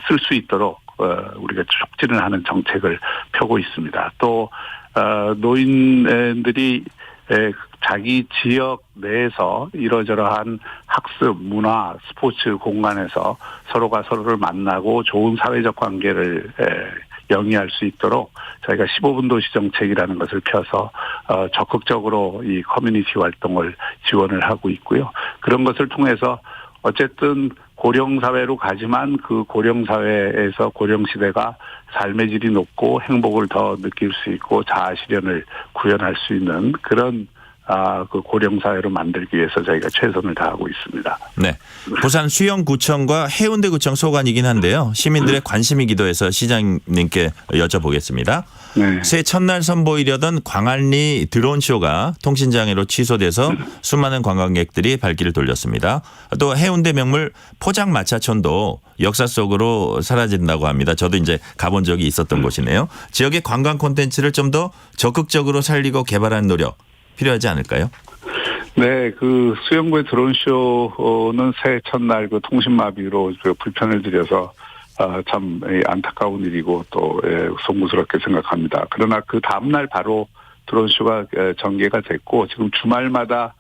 쓸 수 있도록 우리가 촉진을 하는 정책을 펴고 있습니다. 또 노인들이 자기 지역 내에서 이러저러한 학습, 문화, 스포츠 공간에서 서로가 서로를 만나고 좋은 사회적 관계를 영위할 수 있도록 저희가 15분 도시 정책이라는 것을 펴서 적극적으로 이 커뮤니티 활동을 지원을 하고 있고요. 그런 것을 통해서 어쨌든 고령사회로 가지만 그 고령사회에서 고령시대가 삶의 질이 높고 행복을 더 느낄 수 있고 자아실현을 구현할 수 있는 그런 그 고령 사회로 만들기 위해서 저희가 최선을 다하고 있습니다. 네. 부산 수영구청과 해운대구청 소관이긴 한데요. 시민들의 관심이기도 해서 시장님께 여쭤보겠습니다. 네. 새해 첫날 선보이려던 광안리 드론쇼가 통신장애로 취소돼서 수많은 관광객들이 발길을 돌렸습니다. 또 해운대 명물 포장마차촌도 역사 속으로 사라진다고 합니다. 저도 이제 가본 적이 있었던 곳이네요. 지역의 관광 콘텐츠를 좀 더 적극적으로 살리고 개발하는 노력 필요하지 않을까요? 네, 그 수영구의 드론쇼는 새해 첫날 그 통신마비로 그 불편을 드려서 참 안타까운 일이고 또 송구스럽게 생각합니다. 그러나 그 다음날 바로 드론쇼가 전개가 됐고 지금 주말마다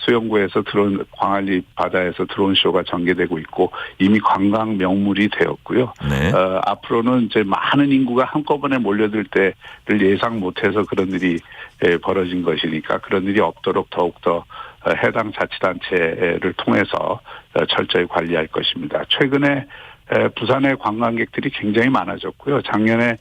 수영구에서 광안리 바다에서 드론쇼가 전개되고 있고 이미 관광 명물이 되었고요. 네. 앞으로는 이제 많은 인구가 한꺼번에 몰려들 때를 예상 못해서 그런 일이 벌어진 것이니까 그런 일이 없도록 더욱더 해당 자치단체를 통해서 철저히 관리할 것입니다. 최근에 부산의 관광객들이 굉장히 많아졌고요. 작년에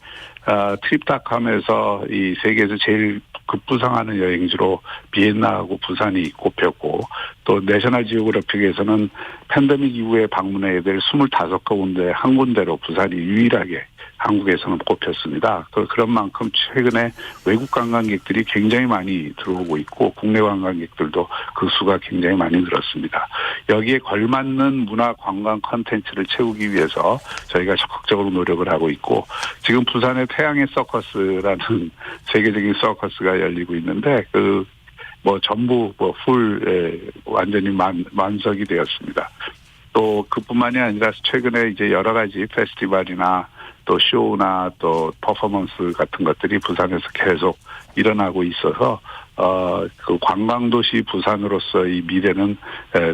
트립닷컴에서 이 세계에서 제일 급부상하는 여행지로 비엔나하고 부산이 꼽혔고 또 내셔널 지오그래픽에서는 팬데믹 이후에 방문해야 될 25군데 한 군데로 부산이 유일하게 한국에서는 꼽혔습니다. 그런 만큼 최근에 외국 관광객들이 굉장히 많이 들어오고 있고 국내 관광객들도 그 수가 굉장히 많이 늘었습니다. 여기에 걸맞는 문화 관광 콘텐츠를 채우기 위해서 저희가 적극적으로 노력을 하고 있고 지금 부산에 태양의 서커스라는 세계적인 서커스가 열리고 있는데 전부 완전히 만석이 되었습니다. 또 그뿐만이 아니라 최근에 이제 여러 가지 페스티벌이나 또 쇼나 또 퍼포먼스 같은 것들이 부산에서 계속 일어나고 있어서 그 관광도시 부산으로서의 미래는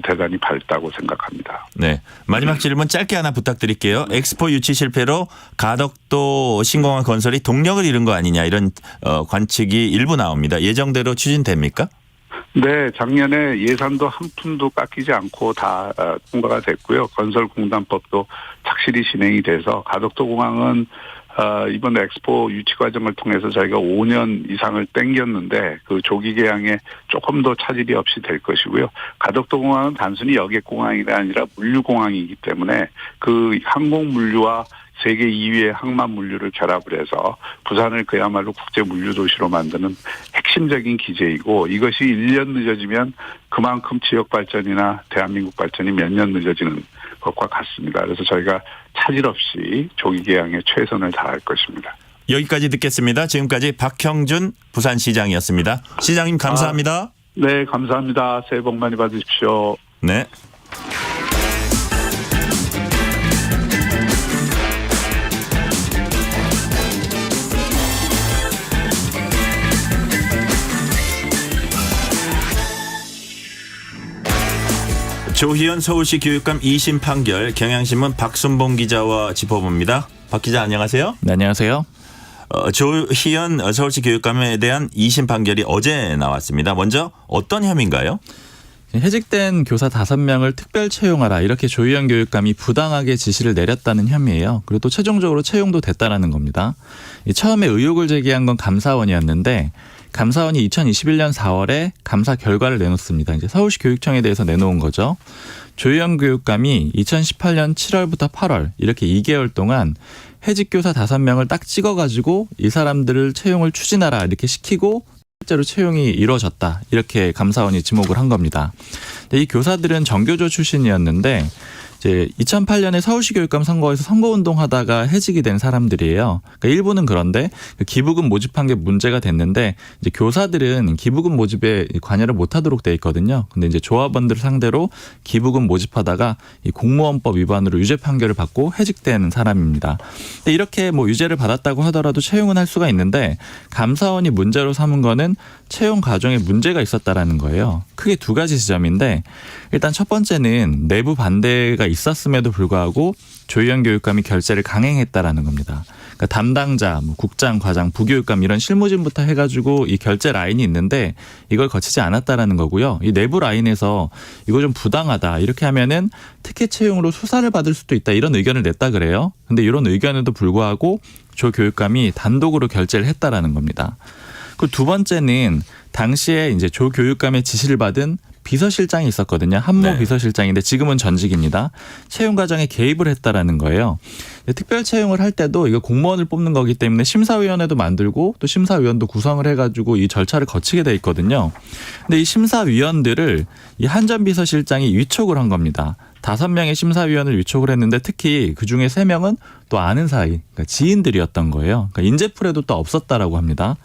대단히 밝다고 생각합니다. 네. 마지막 질문 짧게 하나 부탁드릴게요. 엑스포 유치 실패로 가덕도 신공항 건설이 동력을 잃은 거 아니냐 이런 관측이 일부 나옵니다. 예정대로 추진됩니까? 네, 작년에 예산도 한 푼도 깎이지 않고 다 통과가 됐고요. 건설공단법도 착실히 진행이 돼서 가덕도 공항은 이번 엑스포 유치 과정을 통해서 저희가 5년 이상을 땡겼는데 그 조기 개항에 조금 더 차질이 없이 될 것이고요. 가덕도 공항은 단순히 여객공항이 아니라 물류공항이기 때문에 그 항공 물류와 세계 2위의 항만 물류를 결합을 해서 부산을 그야말로 국제 물류 도시로 만드는 핵심적인 기제이고 이것이 1년 늦어지면 그만큼 지역 발전이나 대한민국 발전이 몇 년 늦어지는 것과 같습니다. 그래서 저희가 차질 없이 조기 개항에 최선을 다할 것입니다. 여기까지 듣겠습니다. 지금까지 박형준 부산시장이었습니다. 시장님 감사합니다. 네, 감사합니다. 새해 복 많이 받으십시오. 네. 조희연 서울시 교육감 2심 판결 경향신문 박순봉 기자와 짚어봅니다. 박 기자 안녕하세요. 네, 안녕하세요. 조희연 서울시 교육감에 대한 2심 판결이 어제 나왔습니다. 먼저 어떤 혐의인가요? 해직된 교사 5명을 특별 채용하라 이렇게 조희연 교육감이 부당하게 지시를 내렸다는 혐의예요. 그리고 또 최종적으로 채용도 됐다라는 겁니다. 처음에 의혹을 제기한 건 감사원이었는데 감사원이 2021년 4월에 감사 결과를 내놓습니다. 이제 서울시 교육청에 대해서 내놓은 거죠. 조희연 교육감이 2018년 7월부터 8월 이렇게 2개월 동안 해직 교사 5명을 딱 찍어가지고 이 사람들을 채용을 추진하라 이렇게 시키고 실제로 채용이 이루어졌다. 이렇게 감사원이 지목을 한 겁니다. 이 교사들은 정교조 출신이었는데 이제 2008년에 서울시 교육감 선거에서 선거운동하다가 해직이 된 사람들이에요. 그러니까 일부는 그런데 기부금 모집한 게 문제가 됐는데 이제 교사들은 기부금 모집에 관여를 못하도록 돼 있거든요. 근데 이제 조합원들을 상대로 기부금 모집하다가 이 공무원법 위반으로 유죄 판결을 받고 해직된 사람입니다. 근데 이렇게 유죄를 받았다고 하더라도 채용은 할 수가 있는데 감사원이 문제로 삼은 거는 채용 과정에 문제가 있었다라는 거예요. 크게 2가지 지점인데 일단 첫 번째는 내부 반대가 있었음에도 불구하고 조희연 교육감이 결재를 강행했다라는 겁니다. 그러니까 담당자, 국장, 과장, 부교육감 이런 실무진부터 해가지고 이 결재 라인이 있는데 이걸 거치지 않았다라는 거고요. 이 내부 라인에서 이거 좀 부당하다 이렇게 하면은 특혜 채용으로 수사를 받을 수도 있다 이런 의견을 냈다 그래요. 근데 이런 의견에도 불구하고 조 교육감이 단독으로 결재를 했다라는 겁니다. 그 두 번째는 당시에 이제 조 교육감의 지시를 받은 비서실장이 있었거든요. 한모 네. 비서실장인데 지금은 전직입니다. 채용 과정에 개입을 했다라는 거예요. 특별 채용을 할 때도 이거 공무원을 뽑는 거기 때문에 심사위원회도 만들고 또 심사위원도 구성을 해가지고 이 절차를 거치게 돼 있거든요. 근데 이 심사위원들을 이 한 전 비서실장이 위촉을 한 겁니다. 5명의 심사위원을 위촉을 했는데 특히 그중에 3명은 또 아는 사이, 그러니까 지인들이었던 거예요. 그러니까 인재풀에도 또 없었다라고 합니다.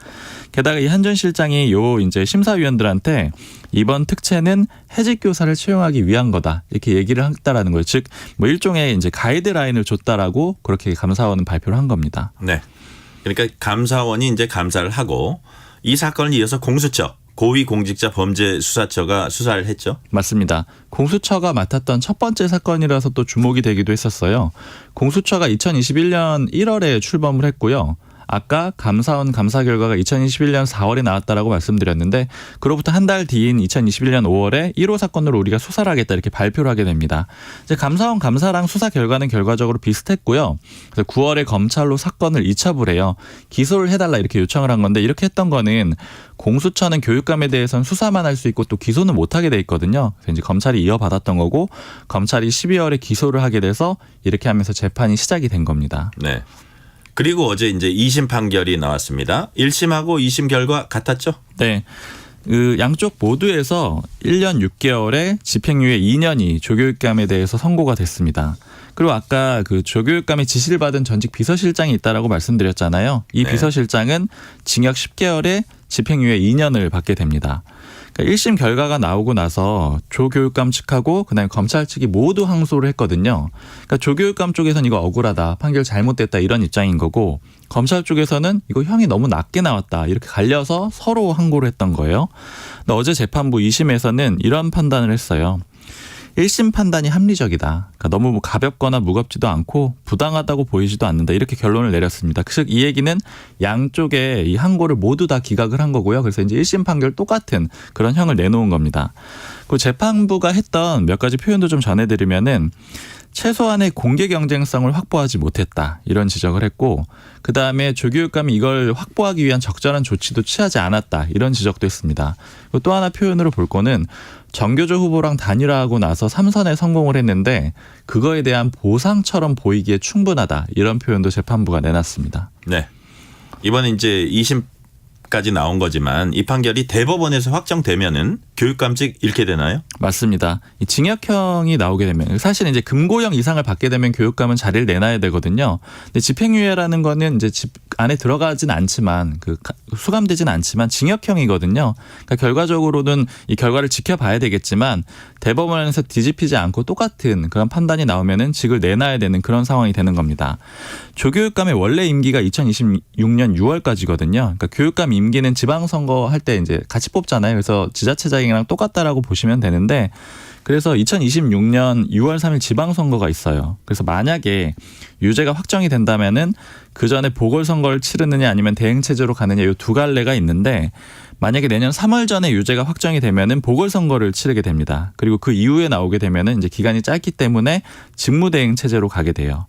게다가 이 한 전 실장이 요 이제 심사위원들한테 이번 특채는 해직 교사를 채용하기 위한 거다 이렇게 얘기를 했다라는 거예요. 즉 뭐 일종의 이제 가이드라인을 줬다라고 그렇게 감사원은 발표를 한 겁니다. 네. 그러니까 감사원이 이제 감사를 하고 이 사건을 이어서 공수처 고위공직자범죄수사처가 수사를 했죠. 맞습니다. 공수처가 맡았던 첫 번째 사건이라서 또 주목이 되기도 했었어요. 공수처가 2021년 1월에 출범을 했고요. 아까 감사원 감사 결과가 2021년 4월에 나왔다라고 말씀드렸는데 그로부터 한 달 뒤인 2021년 5월에 1호 사건으로 우리가 수사를 하겠다 이렇게 발표를 하게 됩니다. 이제 감사원 감사랑 수사 결과는 결과적으로 비슷했고요. 그래서 9월에 검찰로 사건을 이첩을 해요. 기소를 해달라 이렇게 요청을 한 건데 이렇게 했던 거는 공수처는 교육감에 대해서는 수사만 할 수 있고 또 기소는 못하게 돼 있거든요. 그래서 이제 검찰이 이어받았던 거고 검찰이 12월에 기소를 하게 돼서 이렇게 하면서 재판이 시작이 된 겁니다. 네. 그리고 어제 이제 2심 판결이 나왔습니다. 1심하고 2심 결과 같았죠? 네. 그 양쪽 모두에서 1년 6개월에 집행유예 2년이 조교육감에 대해서 선고가 됐습니다. 그리고 아까 그 조교육감의 지시를 받은 전직 비서실장이 있다라고 말씀드렸잖아요. 이 네. 비서실장은 징역 10개월에 집행유예 2년을 받게 됩니다. 그러니까 1심 결과가 나오고 나서 조교육감 측하고 그다음에 검찰 측이 모두 항소를 했거든요. 그러니까 조교육감 쪽에서는 이거 억울하다, 판결 잘못됐다 이런 입장인 거고 검찰 쪽에서는 이거 형이 너무 낮게 나왔다 이렇게 갈려서 서로 항고를 했던 거예요. 근데 어제 재판부 2심에서는 이런 판단을 했어요. 1심 판단이 합리적이다. 그러니까 너무 뭐 가볍거나 무겁지도 않고 부당하다고 보이지도 않는다. 이렇게 결론을 내렸습니다. 즉 이 얘기는 양쪽의 이 항고를 모두 다 기각을 한 거고요. 그래서 이제 1심 판결 똑같은 그런 형을 내놓은 겁니다. 그 재판부가 했던 몇 가지 표현도 좀 전해드리면은 최소한의 공개 경쟁성을 확보하지 못했다. 이런 지적을 했고 그다음에 조교육감이 이걸 확보하기 위한 적절한 조치도 취하지 않았다. 이런 지적도 했습니다. 또 하나 표현으로 볼 거는 정교조 후보랑 단일화하고 나서 3선에 성공을 했는데 그거에 대한 보상처럼 보이기에 충분하다. 이런 표현도 재판부가 내놨습니다. 네. 이번에 이제 2심까지 나온 거지만 이 판결이 대법원에서 확정되면은 교육감직 잃게 되나요? 맞습니다. 이 징역형이 나오게 되면 사실은 이제 금고형 이상을 받게 되면 교육감은 자리를 내놔야 되거든요. 근데 집행유예라는 거는 이제 집 안에 들어가진 않지만 그 수감되진 않지만 징역형이거든요. 그러니까 결과적으로는 이 결과를 지켜봐야 되겠지만 대법원에서 뒤집히지 않고 똑같은 그런 판단이 나오면은 직을 내놔야 되는 그런 상황이 되는 겁니다. 조교육감의 원래 임기가 2026년 6월까지거든요. 그러니까 교육감 임기는 지방선거 할 때 이제 같이 뽑잖아요. 그래서 지자체장이랑 똑같다라고 보시면 되는데 그래서 2026년 6월 3일 지방선거가 있어요. 그래서 만약에 유죄가 확정이 된다면은 그 전에 보궐선거를 치르느냐 아니면 대행체제로 가느냐 이 두 갈래가 있는데 만약에 내년 3월 전에 유죄가 확정이 되면은 보궐선거를 치르게 됩니다. 그리고 그 이후에 나오게 되면은 이제 기간이 짧기 때문에 직무대행 체제로 가게 돼요.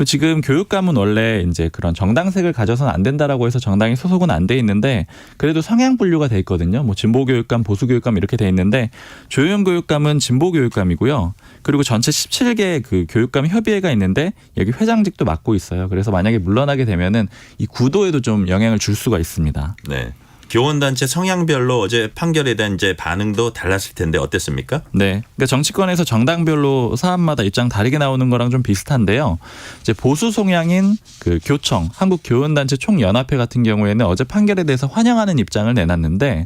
지금 교육감은 원래 이제 그런 정당색을 가져서는 안 된다라고 해서 정당에 소속은 안 돼 있는데 그래도 성향 분류가 돼 있거든요. 뭐 진보교육감, 보수교육감 이렇게 돼 있는데 조영 교육감은 진보교육감이고요. 그리고 전체 17개 그 교육감 협의회가 있는데 여기 회장직도 맡고 있어요. 그래서 만약에 물러나게 되면은 이 구도에도 좀 영향을 줄 수가 있습니다. 네. 교원단체 성향별로 어제 판결에 대한 이제 반응도 달랐을 텐데 어땠습니까? 네. 그러니까 정치권에서 정당별로 사안마다 입장 다르게 나오는 거랑 좀 비슷한데요. 이제 보수 성향인 그 교청, 한국교원단체 총연합회 같은 경우에는 어제 판결에 대해서 환영하는 입장을 내놨는데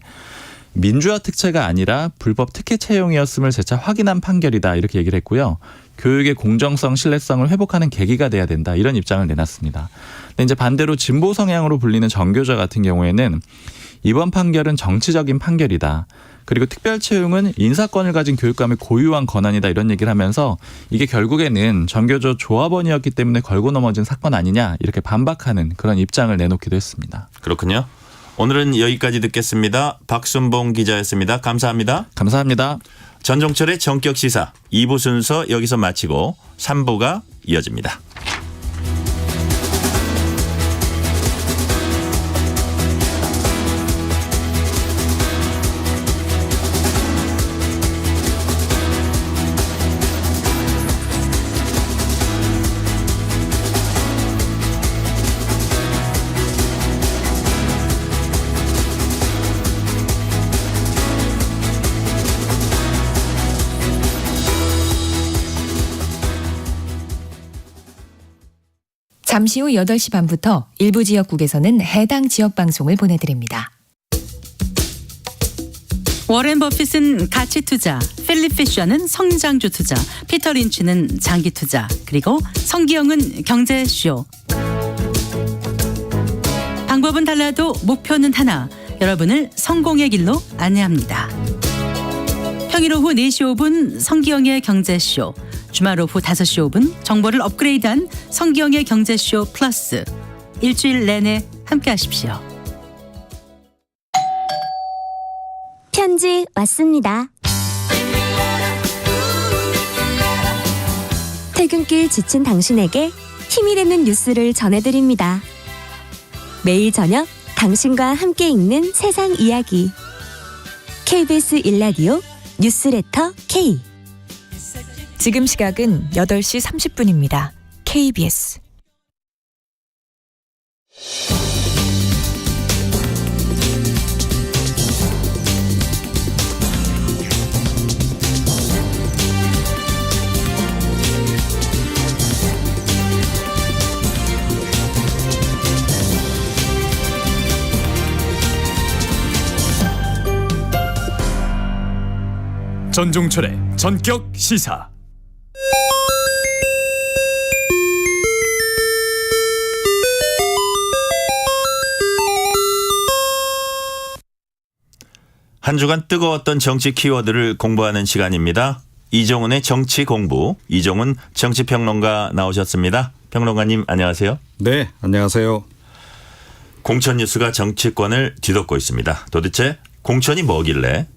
민주화 특채가 아니라 불법 특혜 채용이었음을 재차 확인한 판결이다 이렇게 얘기를 했고요. 교육의 공정성, 신뢰성을 회복하는 계기가 돼야 된다 이런 입장을 내놨습니다. 근데 이제 반대로 진보 성향으로 불리는 정교조 같은 경우에는 이번 판결은 정치적인 판결이다. 그리고 특별 채용은 인사권을 가진 교육감의 고유한 권한이다 이런 얘기를 하면서 이게 결국에는 정교조 조합원이었기 때문에 걸고 넘어진 사건 아니냐 이렇게 반박하는 그런 입장을 내놓기도 했습니다. 그렇군요. 오늘은 여기까지 듣겠습니다. 박순봉 기자였습니다. 감사합니다. 감사합니다. 전종철의 전격시사 2부 순서 여기서 마치고 3부가 이어집니다. 잠시 후 8시 반부터 일부 지역국에서는 해당 지역 방송을 보내드립니다. 워렌 버핏은 가치 투자, 필립 피셔는 성장주 투자, 피터 린치는 장기 투자, 그리고 성기영은 경제쇼. 방법은 달라도 목표는 하나. 여러분을 성공의 길로 안내합니다. 평일 오후 4시 5분 성기영의 경제쇼. 주말 오후 5시 5분 정보를 업그레이드한 성기영의 경제쇼 플러스. 일주일 내내 함께 하십시오. 편지 왔습니다. 퇴근길 지친 당신에게 힘이 되는 뉴스를 전해드립니다. 매일 저녁 당신과 함께 읽는 세상 이야기. KBS 1라디오 뉴스레터 K. 지금 시각은 8시 30분입니다. KBS. 전종철의 전격 시사. 한 주간 뜨거웠던 정치 키워드를 공부하는 시간입니다. 이종훈의 정치 공부, 이종훈 정치평론가 나오셨습니다. 평론가님 안녕하세요. 네, 안녕하세요. 공천 뉴스가 정치권을 뒤덮고 있습니다. 도대체 공천이 뭐길래?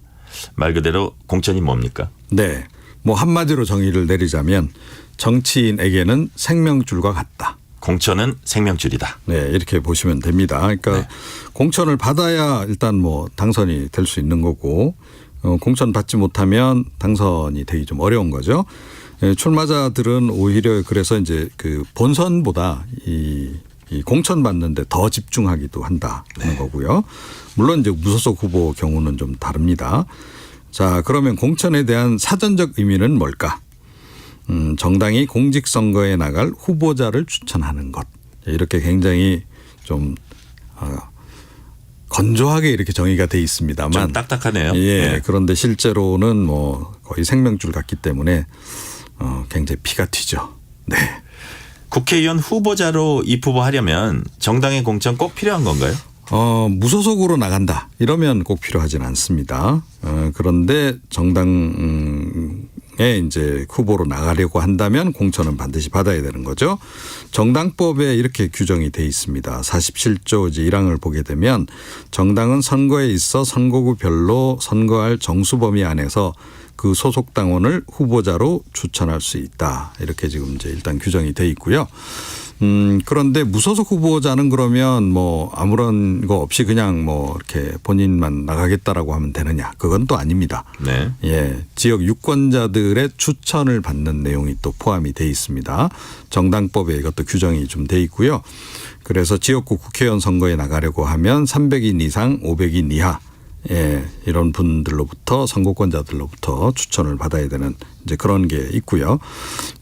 말 그대로 공천이 뭡니까? 네, 뭐 한마디로 정의를 내리자면 정치인에게는 생명줄과 같다. 공천은 생명줄이다. 네, 이렇게 보시면 됩니다. 그러니까 공천을 받아야 일단 뭐 당선이 될 수 있는 거고, 공천 받지 못하면 당선이 되기 좀 어려운 거죠. 출마자들은 오히려 그래서 이제 그 본선보다 이 공천 받는데 더 집중하기도 한다는 거고요. 물론 이제 무소속 후보 경우는 좀 다릅니다. 자, 그러면 공천에 대한 사전적 의미는 뭘까? 정당이 공직선거에 나갈 후보자를 추천하는 것. 이렇게 굉장히 좀 건조하게 이렇게 정의가 돼 있습니다만. 좀 딱딱하네요. 예. 네. 그런데 실제로는 뭐 거의 생명줄 같기 때문에 굉장히 피가 튀죠. 네. 국회의원 후보자로 입후보하려면 정당의 공천 꼭 필요한 건가요? 무소속으로 나간다 이러면 꼭 필요하진 않습니다. 그런데 정당에 이제 후보로 나가려고 한다면 공천은 반드시 받아야 되는 거죠. 정당법에 이렇게 규정이 돼 있습니다. 47조 이제 1항을 보게 되면 정당은 선거에 있어 선거구별로 선거할 정수 범위 안에서 그 소속 당원을 후보자로 추천할 수 있다. 이렇게 지금 이제 일단 규정이 돼 있고요. 그런데 무소속 후보자는 그러면 뭐 아무런 거 없이 그냥 뭐 이렇게 본인만 나가겠다라고 하면 되느냐? 그건 또 아닙니다. 네. 예. 지역 유권자들의 추천을 받는 내용이 또 포함이 돼 있습니다. 정당법에 이것도 규정이 좀 돼 있고요. 그래서 지역구 국회의원 선거에 나가려고 하면 300인 이상 500인 이하 예, 이런 분들로부터 선거권자들로부터 추천을 받아야 되는 이제 그런 게 있고요.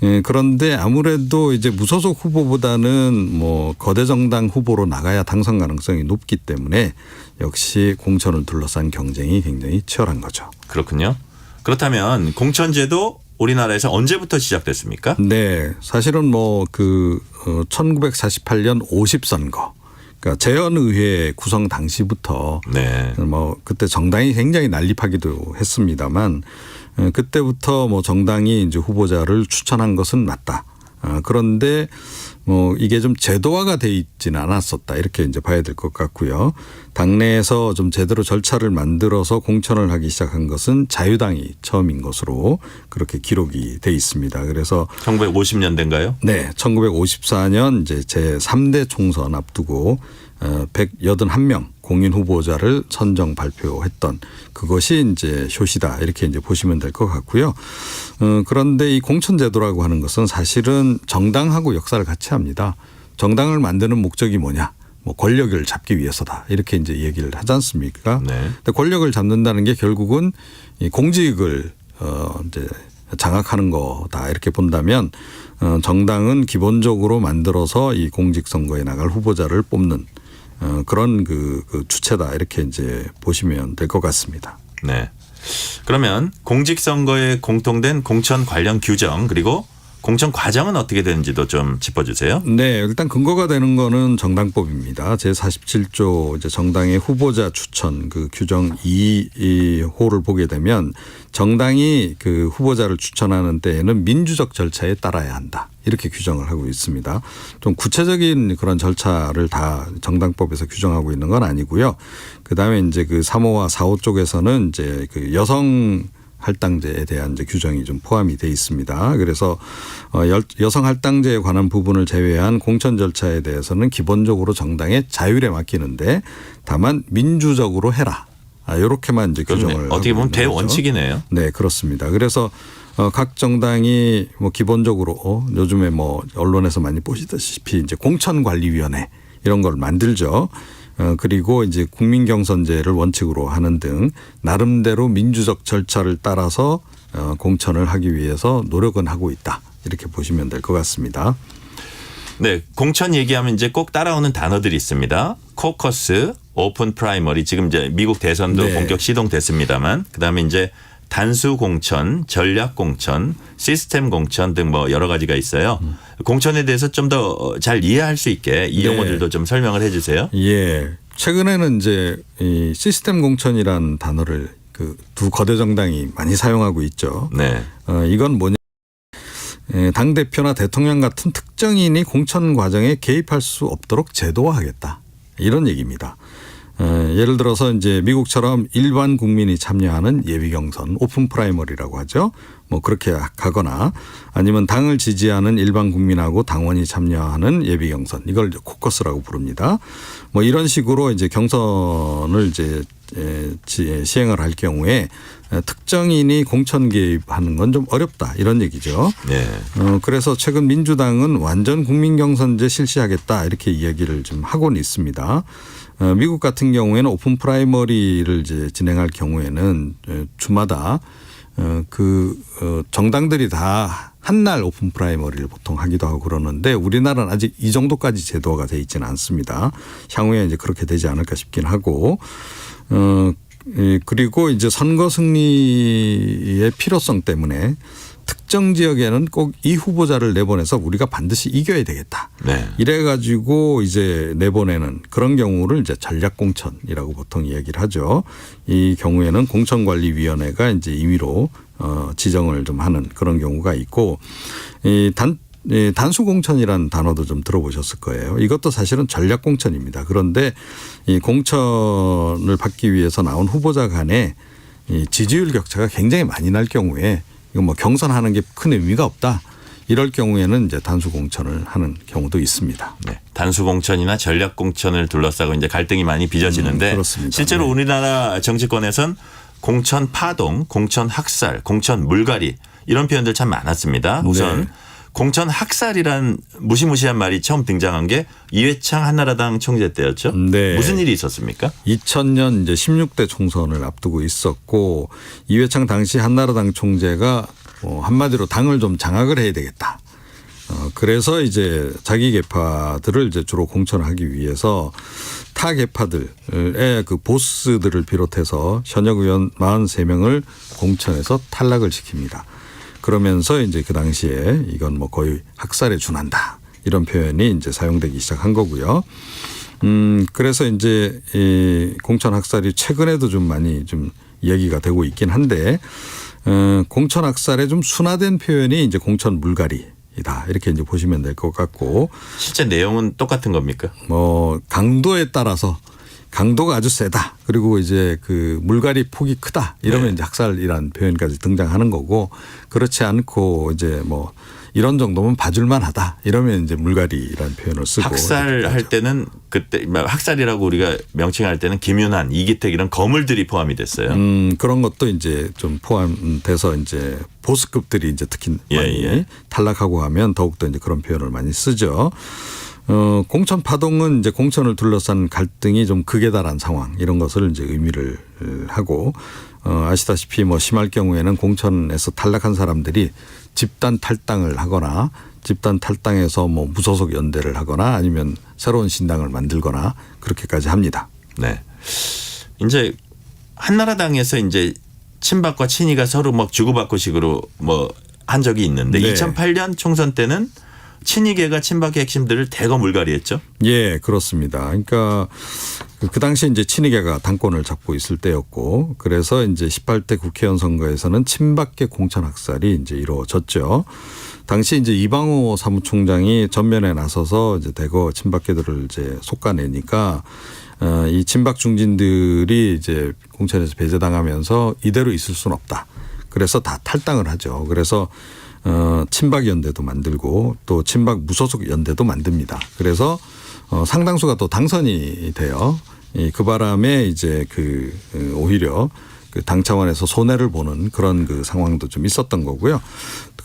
예, 그런데 아무래도 이제 무소속 후보보다는 뭐 거대 정당 후보로 나가야 당선 가능성이 높기 때문에 역시 공천을 둘러싼 경쟁이 굉장히 치열한 거죠. 그렇군요. 그렇다면 공천제도 우리나라에서 언제부터 시작됐습니까? 네, 사실은 뭐 그 1948년 50선거. 그러니까 재헌의회 구성 당시부터 네. 뭐 그때 정당이 굉장히 난립하기도 했습니다만 그때부터 뭐 정당이 이제 후보자를 추천한 것은 맞다. 그런데 뭐 이게 좀 제도화가 돼 있지는 않았었다. 이렇게 이제 봐야 될 것 같고요. 당내에서 좀 제대로 절차를 만들어서 공천을 하기 시작한 것은 자유당이 처음인 것으로 그렇게 기록이 돼 있습니다. 그래서 1950년대인가요? 네, 1954년 이제 제 3대 총선 앞두고 181명 공인 후보자를 선정 발표했던 그것이 이제 효시다 이렇게 이제 보시면 될 것 같고요. 그런데 이 공천제도라고 하는 것은 사실은 정당하고 역사를 같이 합니다. 정당을 만드는 목적이 뭐냐? 뭐 권력을 잡기 위해서다 이렇게 이제 얘기를 하지 않습니까? 네. 근데 권력을 잡는다는 게 결국은 이 공직을 이제 장악하는 거다 이렇게 본다면 정당은 기본적으로 만들어서 이 공직선거에 나갈 후보자를 뽑는 그런 그 주체다 이렇게 이제 보시면 될 것 같습니다. 네. 그러면 공직선거에 공통된 공천 관련 규정 그리고 공천 과정은 어떻게 되는지도 좀 짚어주세요. 네, 일단 근거가 되는 거는 정당법입니다. 제47조 이제 정당의 후보자 추천 그 규정 2호를 보게 되면 정당이 그 후보자를 추천하는 때에는 민주적 절차에 따라야 한다. 이렇게 규정을 하고 있습니다. 좀 구체적인 그런 절차를 다 정당법에서 규정하고 있는 건 아니고요. 그다음에 이제 그 3호와 4호 쪽에서는 이제 그 여성 할당제에 대한 이제 규정이 좀 포함이 돼 있습니다. 그래서 여성 할당제에 관한 부분을 제외한 공천 절차에 대해서는 기본적으로 정당의 자율에 맡기는데 다만 민주적으로 해라. 이렇게만 이제 규정을 어떻게 보면 대원칙이네요. 네, 그렇습니다. 그래서 각 정당이 뭐 기본적으로 요즘에 뭐 언론에서 많이 보시다시피 이제 공천관리위원회 이런 걸 만들죠. 그리고 이제 국민경선제를 원칙으로 하는 등 나름대로 민주적 절차를 따라서 공천을 하기 위해서 노력은 하고 있다. 이렇게 보시면 될 것 같습니다. 네, 공천 얘기하면 이제 꼭 따라오는 단어들이 있습니다. 코커스, 오픈 프라이머리 지금 이제 미국 대선도 네. 본격 시동됐습니다만 그다음에 이제 단수 공천, 전략 공천, 시스템 공천 등 뭐 여러 가지가 있어요. 공천에 대해서 좀 더 잘 이해할 수 있게 이 용어들도 좀 설명을 해 주세요. 예. 최근에는 이제 이 시스템 공천이라는 단어를 그 두 거대 정당이 많이 사용하고 있죠. 네. 이건 뭐냐? 당대표나 대통령 같은 특정인이 공천 과정에 개입할 수 없도록 제도화하겠다. 이런 얘기입니다. 예를 들어서 이제 미국처럼 일반 국민이 참여하는 예비 경선 오픈 프라이머리라고 하죠. 뭐 그렇게 하거나 아니면 당을 지지하는 일반 국민하고 당원이 참여하는 예비 경선 이걸 코커스라고 부릅니다. 뭐 이런 식으로 이제 경선을 이제 시행을 할 경우에 특정인이 공천 개입하는 건 좀 어렵다 이런 얘기죠. 네. 그래서 최근 민주당은 완전 국민 경선제 실시하겠다 이렇게 이야기를 좀 하고는 있습니다. 미국 같은 경우에는 오픈 프라이머리를 이제 진행할 경우에는 주마다 정당들이 다 한날 오픈 프라이머리를 보통 하기도 하고 그러는데 우리나라는 아직 이 정도까지 제도화가 돼 있지는 않습니다. 향후에 이제 그렇게 되지 않을까 싶긴 하고 그리고 이제 선거 승리의 필요성 때문에 특정 지역에는 꼭 이 후보자를 내보내서 우리가 반드시 이겨야 되겠다. 네. 이래가지고 이제 내보내는 그런 경우를 이제 전략공천이라고 보통 이야기를 하죠. 이 경우에는 공천관리위원회가 이제 임의로 지정을 좀 하는 그런 경우가 있고 단수공천이라는 단어도 좀 들어보셨을 거예요. 이것도 사실은 전략공천입니다. 그런데 이 공천을 받기 위해서 나온 후보자 간에 이 지지율 격차가 굉장히 많이 날 경우에 이거 뭐 경선하는 게 큰 의미가 없다. 이럴 경우에는 이제 단수 공천을 하는 경우도 있습니다. 네. 단수 공천이나 전략 공천을 둘러싸고 이제 갈등이 많이 빚어지는데 그렇습니다. 실제로 네. 우리나라 정치권에선 공천 파동, 공천 학살, 공천 물갈이 이런 표현들 참 많았습니다. 우선 네. 공천 학살이란 무시무시한 말이 처음 등장한 게 이회창 한나라당 총재 때였죠. 네. 무슨 일이 있었습니까? 2000년 이제 16대 총선을 앞두고 있었고 이회창 당시 한나라당 총재가 한마디로 당을 좀 장악을 해야 되겠다. 그래서 이제 자기 계파들을 이제 주로 공천하기 위해서 타 계파들의 그 보스들을 비롯해서 현역 의원 43명을 공천해서 탈락을 시킵니다. 그러면서 이제 그 당시에 이건 뭐 거의 학살에 준한다. 이런 표현이 이제 사용되기 시작한 거고요. 그래서 이제 이 공천 학살이 최근에도 좀 많이 좀 이야기가 되고 있긴 한데 공천 학살의 좀 순화된 표현이 이제 공천 물갈이다. 이렇게 이제 보시면 될 것 같고. 실제 내용은 똑같은 겁니까? 뭐 강도에 따라서 강도가 아주 세다. 그리고 이제 그 물갈이 폭이 크다. 이러면 네. 이제 학살이라는 표현까지 등장하는 거고 그렇지 않고 이제 뭐 이런 정도면 봐줄만 하다. 이러면 이제 물갈이라는 표현을 쓰고. 학살할 때는 그때 학살이라고 우리가 명칭할 때는 김윤한, 이기택 이런 거물들이 포함이 됐어요. 그런 것도 이제 좀 포함돼서 이제 보스급들이 이제 특히 많이 탈락하고 하면 더욱더 이제 그런 표현을 많이 쓰죠. 공천 파동은 이제 공천을 둘러싼 갈등이 좀 극에 달한 상황 이런 것을 이제 의미를 하고 아시다시피 뭐 심할 경우에는 공천에서 탈락한 사람들이 집단 탈당을 하거나 집단 탈당해서 뭐 무소속 연대를 하거나 아니면 새로운 신당을 만들거나 그렇게까지 합니다. 네. 이제 한나라당에서 이제 친박과 친이가 서로 막 주고받고식으로 뭐 한 적이 있는데 네. 2008년 총선 때는 친이계가 친박의 핵심들을 대거 물갈이했죠. 예, 그렇습니다. 그러니까 그 당시 이제 친이계가 당권을 잡고 있을 때였고 그래서 이제 18대 국회의원 선거에서는 친박계 공천 학살이 이제 이루어졌죠. 당시 이제 이방호 사무총장이 전면에 나서서 이제 대거 친박계들을 이제 솎아내니까 이 친박 중진들이 이제 공천에서 배제당하면서 이대로 있을 수는 없다. 그래서 다 탈당을 하죠. 그래서 친박 연대도 만들고 또 친박 무소속 연대도 만듭니다. 그래서 상당수가 또 당선이 돼요. 그 바람에 이제 오히려 그 당 차원에서 손해를 보는 그런 그 상황도 좀 있었던 거고요.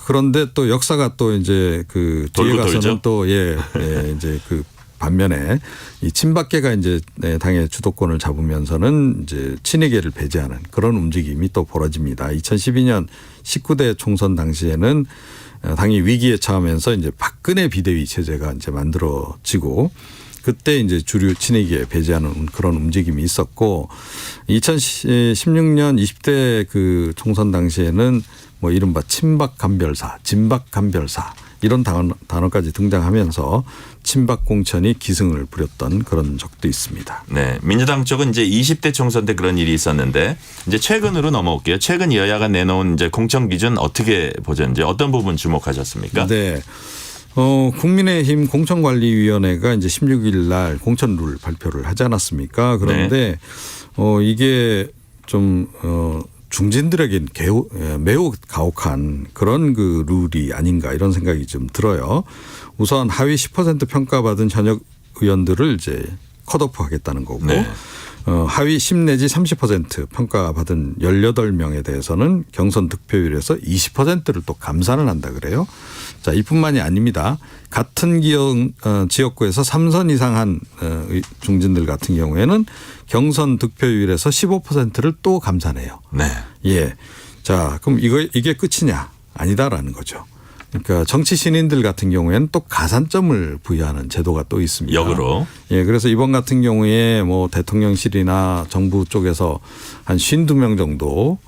그런데 또 역사가 또 이제 그 뒤에 가서는 또 이제 그 반면에 이 친박계가 이제 당의 주도권을 잡으면서는 이제 친이계를 배제하는 그런 움직임이 또 벌어집니다. 2012년 19대 총선 당시에는 당이 위기에 처하면서 이제 박근혜 비대위 체제가 이제 만들어지고 그때 이제 주류 친이계 배제하는 그런 움직임이 있었고 2016년 20대 그 총선 당시에는 뭐 이른바 친박 간별사, 진박 간별사 이런 단어까지 등장하면서 친박 공천이 기승을 부렸던 그런 적도 있습니다. 네, 민주당 쪽은 이제 20대 총선 때 그런 일이 있었는데 이제 최근으로 넘어올게요. 최근 여야가 내놓은 이제 공천 기준 어떻게 보셨는지 어떤 부분 주목하셨습니까? 네. 국민의힘 공천관리위원회가 이제 16일 날 공천 룰 발표를 하지 않았습니까? 그런데 이게 좀 중진들에겐 매우 가혹한 그런 그 룰이 아닌가 이런 생각이 좀 들어요. 우선 하위 10% 평가받은 현역 의원들을 이제 컷오프하겠다는 거고 네. 하위 10 내지 30% 평가받은 18명에 대해서는 경선 득표율에서 20%를 또 감산을 한다 그래요. 자, 이뿐만이 아닙니다. 같은 지역구에서 3선 이상 한 중진들 같은 경우에는 경선 득표율에서 15%를 또 감산해요. 네. 예. 자, 그럼 이게 끝이냐? 아니다라는 거죠. 그러니까 정치 신인들 같은 경우에는 또 가산점을 부여하는 제도가 또 있습니다. 역으로. 예, 그래서 이번 같은 경우에 뭐 대통령실이나 정부 쪽에서 한 52명 정도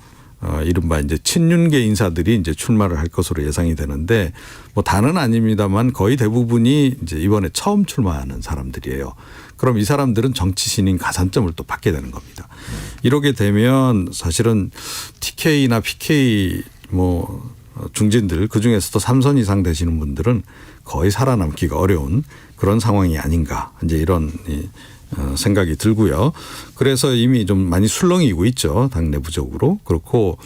이른바 이제 친윤계 인사들이 이제 출마를 할 것으로 예상이 되는데 뭐 다는 아닙니다만 거의 대부분이 이제 이번에 처음 출마하는 사람들이에요. 그럼 이 사람들은 정치 신인 가산점을 또 받게 되는 겁니다. 이러게 되면 사실은 TK나 PK 뭐 중진들 그중에서도 3선 이상 되시는 분들은 거의 살아남기가 어려운 그런 상황이 아닌가 이제 이런 생각이 들고요. 그래서 이미 좀 많이 술렁이고 있죠. 당 내부적으로. 그렇고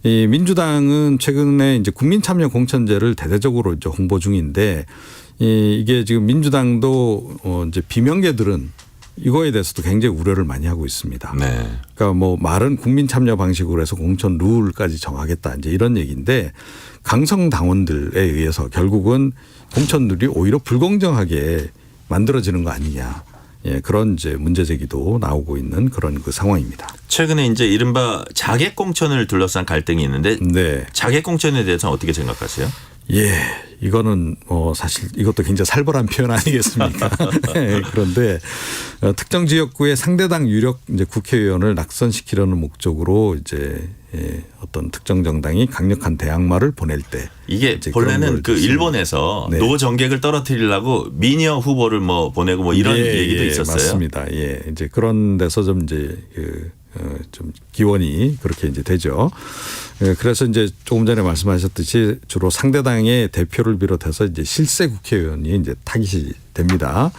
이 민주당은 최근에 이제 국민참여 공천제를 대대적으로 이제 홍보 중인데 이게 지금 민주당도 이제 비명계들은 이거에 대해서도 굉장히 우려를 많이 하고 있습니다. 네. 그러니까 뭐 말은 국민 참여 방식으로 해서 공천 룰까지 정하겠다 이제 이런 얘기인데 강성 당원들에 의해서 결국은 공천 룰이 오히려 불공정하게 만들어지는 거 아니냐. 예, 그런 이제 문제 제기도 나오고 있는 그런 그 상황입니다. 최근에 이제 이른바 자객 공천을 둘러싼 갈등이 있는데 네. 자객 공천에 대해서는 어떻게 생각하세요? 예, 이거는 사실 이것도 굉장히 살벌한 표현 아니겠습니까? 네, 그런데 특정 지역구의 상대당 유력 이제 국회의원을 낙선시키려는 목적으로 이제 어떤 특정 정당이 강력한 대항마를 보낼 때 이게 본래는 그 일본에서 네. 노정객을 떨어뜨리려고 미녀 후보를 뭐 보내고 뭐 이런 얘기도 있었어요. 맞습니다. 예, 이제 그런 데서 좀 이제 좀 기원이 그렇게 이제 되죠. 그래서 이제 조금 전에 말씀하셨듯이 주로 상대당의 대표를 비롯해서 이제 실세 국회의원이 이제 타깃이 됩니다.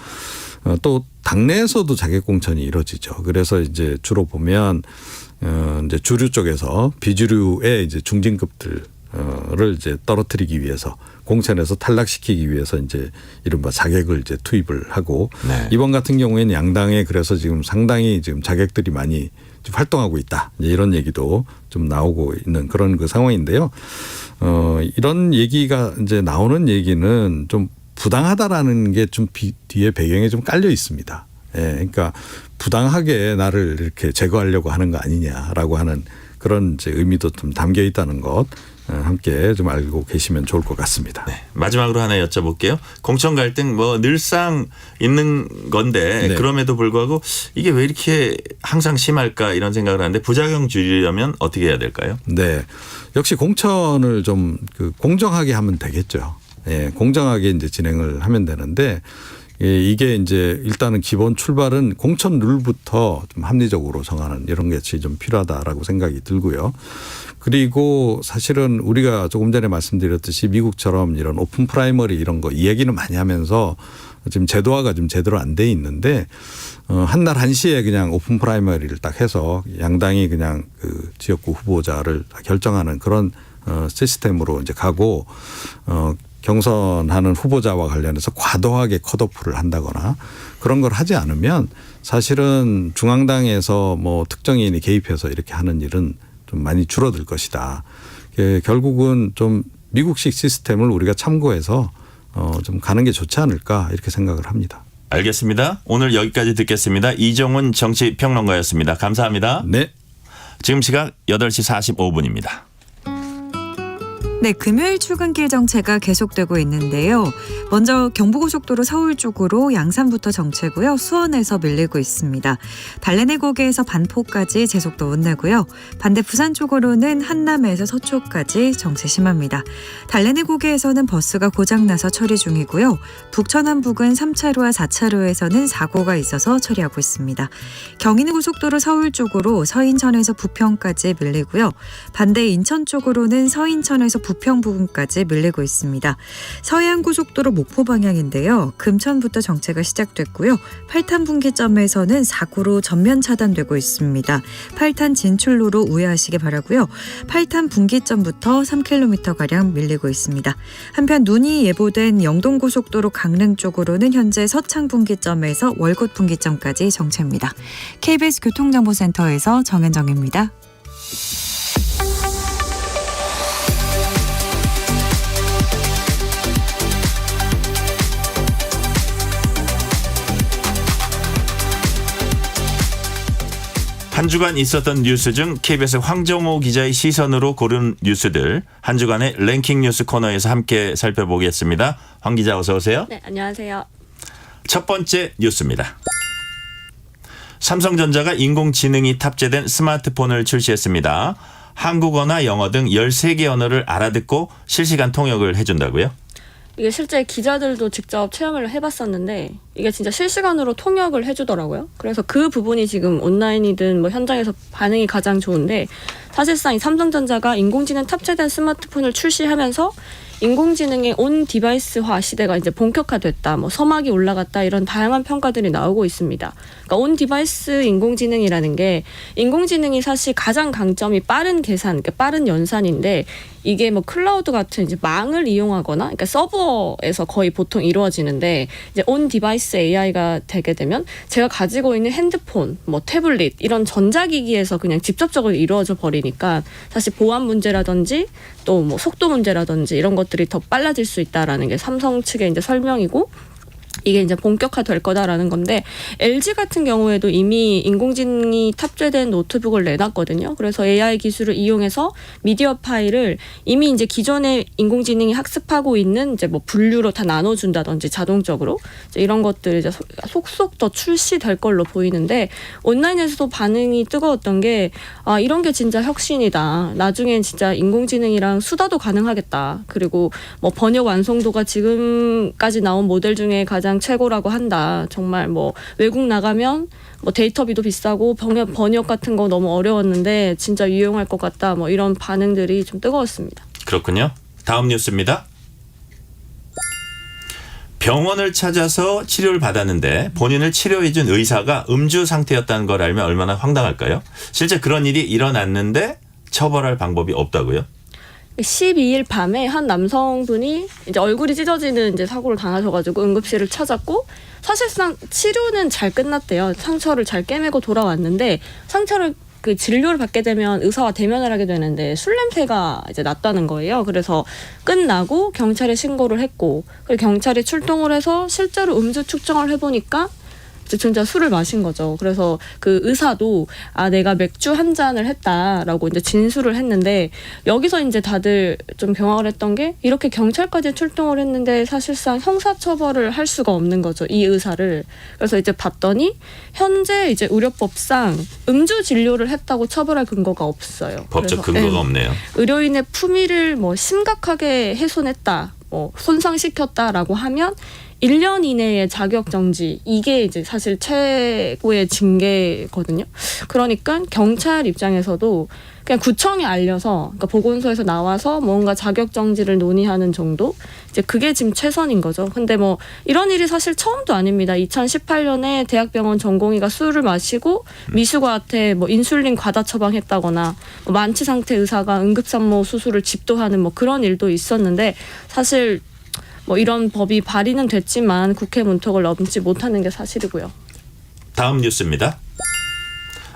또 당내에서도 자객 공천이 이루어지죠. 그래서 이제 주로 보면 이제 주류 쪽에서 비주류의 이제 중진급들을 이제 떨어뜨리기 위해서 공천에서 탈락시키기 위해서 이제 이른바 자객을 이제 투입을 하고 네. 이번 같은 경우에는 양당에 그래서 지금 상당히 지금 자객들이 많이 활동하고 있다. 이제 이런 얘기도 좀 나오고 있는 그런 그 상황인데요. 이런 얘기가 이제 나오는 얘기는 좀 부당하다라는 게 좀 뒤에 배경에 좀 깔려 있습니다. 예, 그러니까 부당하게 나를 이렇게 제거하려고 하는 거 아니냐라고 하는 그런 이제 의미도 좀 담겨 있다는 것 함께 좀 알고 계시면 좋을 것 같습니다. 네, 마지막으로 하나 여쭤볼게요. 공천 갈등 뭐 늘상 있는 건데 네. 그럼에도 불구하고 이게 왜 이렇게 항상 심할까 이런 생각을 하는데 부작용 줄이려면 어떻게 해야 될까요? 네, 역시 공천을 좀 공정하게 하면 되겠죠. 예, 공정하게 이제 진행을 하면 되는데 이게 이제 일단은 기본 출발은 공천 룰부터 좀 합리적으로 정하는 이런 것이 좀 필요하다라고 생각이 들고요. 그리고 사실은 우리가 조금 전에 말씀드렸듯이 미국처럼 이런 오픈 프라이머리 이런 거 이 얘기는 많이 하면서 지금 제도화가 좀 제대로 안 돼 있는데 한날 한시에 그냥 오픈 프라이머리를 딱 해서 양당이 그냥 그 지역구 후보자를 결정하는 그런 시스템으로 이제 가고 경선하는 후보자와 관련해서 과도하게 컷오프를 한다거나 그런 걸 하지 않으면 사실은 중앙당에서 뭐 특정인이 개입해서 이렇게 하는 일은 좀 많이 줄어들 것이다. 결국은 좀 미국식 시스템을 우리가 참고해서 좀 가는 게 좋지 않을까 이렇게 생각을 합니다. 알겠습니다. 오늘 여기까지 듣겠습니다. 이정훈 정치평론가였습니다. 감사합니다. 네. 지금 시각 8시 45분입니다. 네, 금요일 출근길 정체가 계속되고 있는데요. 먼저 경부고속도로 서울 쪽으로 양산부터 정체고요. 수원에서 밀리고 있습니다. 달래내고개에서 반포까지 제속도 못 내고요. 반대 부산 쪽으로는 한남에서 서초까지 정체 심합니다. 달래내고개에서는 버스가 고장나서 처리 중이고요. 북천안 부근 3차로와 4차로에서는 사고가 있어서 처리하고 있습니다. 경인고속도로 서울 쪽으로 서인천에서 부평까지 밀리고요. 반대 인천 쪽으로는 서인천에서 부평 부근까지 밀리고 있습니다. 서해안고속도로 목포 방향인데요. 금천부터 정체가 시작됐고요. 8탄 분기점에서는 사고로 전면 차단되고 있습니다. 8탄 진출로로 우회하시기 바라고요. 8탄 분기점부터 3km가량 밀리고 있습니다. 한편 눈이 예보된 영동고속도로 강릉 쪽으로는 현재 서창 분기점에서 월곶 분기점까지 정체입니다. KBS 교통정보센터에서 정현정입니다. 한 주간 있었던 뉴스 중 KBS 황정호 기자의 시선으로 고른 뉴스들 한 주간의 랭킹 뉴스 코너에서 함께 살펴보겠습니다. 황 기자 어서 오세요. 네, 안녕하세요. 첫 번째 뉴스입니다. 삼성전자가 인공지능이 탑재된 스마트폰을 출시했습니다. 한국어나 영어 등 13개 언어를 알아듣고 실시간 통역을 해준다고요? 이게 실제 기자들도 직접 체험을 해봤었는데 이게 진짜 실시간으로 통역을 해주더라고요. 그래서 그 부분이 지금 온라인이든 뭐 현장에서 반응이 가장 좋은데 사실상 이 삼성전자가 인공지능 탑재된 스마트폰을 출시하면서 인공지능의 온 디바이스화 시대가 이제 본격화됐다, 뭐 서막이 올라갔다 이런 다양한 평가들이 나오고 있습니다. 그러니까 온 디바이스 인공지능이라는 게 인공지능이 사실 가장 강점이 빠른 계산, 그러니까 빠른 연산인데 이게 뭐 클라우드 같은 이제 망을 이용하거나, 그러니까 서버에서 거의 보통 이루어지는데 이제 온 디바이스 AI가 되게 되면 제가 가지고 있는 핸드폰, 뭐 태블릿 이런 전자기기에서 그냥 직접적으로 이루어져 버리니까 사실 보안 문제라든지 또 뭐 속도 문제라든지 이런 것들이 더 빨라질 수 있다라는 게 삼성 측의 이제 설명이고. 이게 이제 본격화될 거다라는 건데 LG 같은 경우에도 이미 인공지능이 탑재된 노트북을 내놨거든요. 그래서 AI 기술을 이용해서 미디어 파일을 이미 이제 기존에 인공지능이 학습하고 있는 이제 뭐 분류로 다 나눠준다든지 자동적으로 이제 이런 것들 이제 속속 더 출시될 걸로 보이는데 온라인에서도 반응이 뜨거웠던 게 이런 게 진짜 혁신이다. 나중엔 진짜 인공지능이랑 수다도 가능하겠다. 그리고 뭐 번역 완성도가 지금까지 나온 모델 중에 가장 최고라고 한다. 정말 뭐 외국 나가면 뭐 데이터비도 비싸고 번역 같은 거 너무 어려웠는데 진짜 유용할 것 같다. 뭐 이런 반응들이 좀 뜨거웠습니다. 그렇군요. 다음 뉴스입니다. 병원을 찾아서 치료를 받았는데 본인을 치료해준 의사가 음주 상태였다는 걸 알면 얼마나 황당할까요? 실제 그런 일이 일어났는데 처벌할 방법이 없다고요? 12일 밤에 한 남성분이 이제 얼굴이 찢어지는 이제 사고를 당하셔가지고 응급실을 찾았고 사실상 치료는 잘 끝났대요. 상처를 잘 꿰매고 돌아왔는데 상처를 그 진료를 받게 되면 의사와 대면을 하게 되는데 술 냄새가 이제 났다는 거예요. 그래서 끝나고 경찰에 신고를 했고, 그리고 경찰이 출동을 해서 실제로 음주 측정을 해보니까 이제 진짜 술을 마신 거죠. 그래서 그 의사도 내가 맥주 한 잔을 했다라고 이제 진술을 했는데, 여기서 이제 다들 좀 경악을 했던 게, 이렇게 경찰까지 출동을 했는데 사실상 형사처벌을 할 수가 없는 거죠, 이 의사를. 그래서 이제 봤더니 현재 이제 의료법상 음주 진료를 했다고 처벌할 근거가 없어요. 법적 그래서, 근거가 없네요. 의료인의 품위를 뭐 심각하게 훼손했다, 뭐 손상시켰다라고 하면 1년 이내의 자격정지, 이게 이제 사실 최고의 징계거든요. 그러니까 경찰 입장에서도 그냥 구청에 알려서, 그러니까 보건소에서 나와서 뭔가 자격정지를 논의하는 정도? 이제 그게 지금 최선인 거죠. 근데 뭐 이런 일이 사실 처음도 아닙니다. 2018년에 대학병원 전공의가 술을 마시고 미숙아한테 뭐 인슐린 과다 처방했다거나, 뭐 만취 상태 의사가 응급산모 수술을 집도하는 뭐 그런 일도 있었는데, 사실 뭐 이런 법이 발의는 됐지만 국회 문턱을 넘지 못하는 게 사실이고요. 다음 뉴스입니다.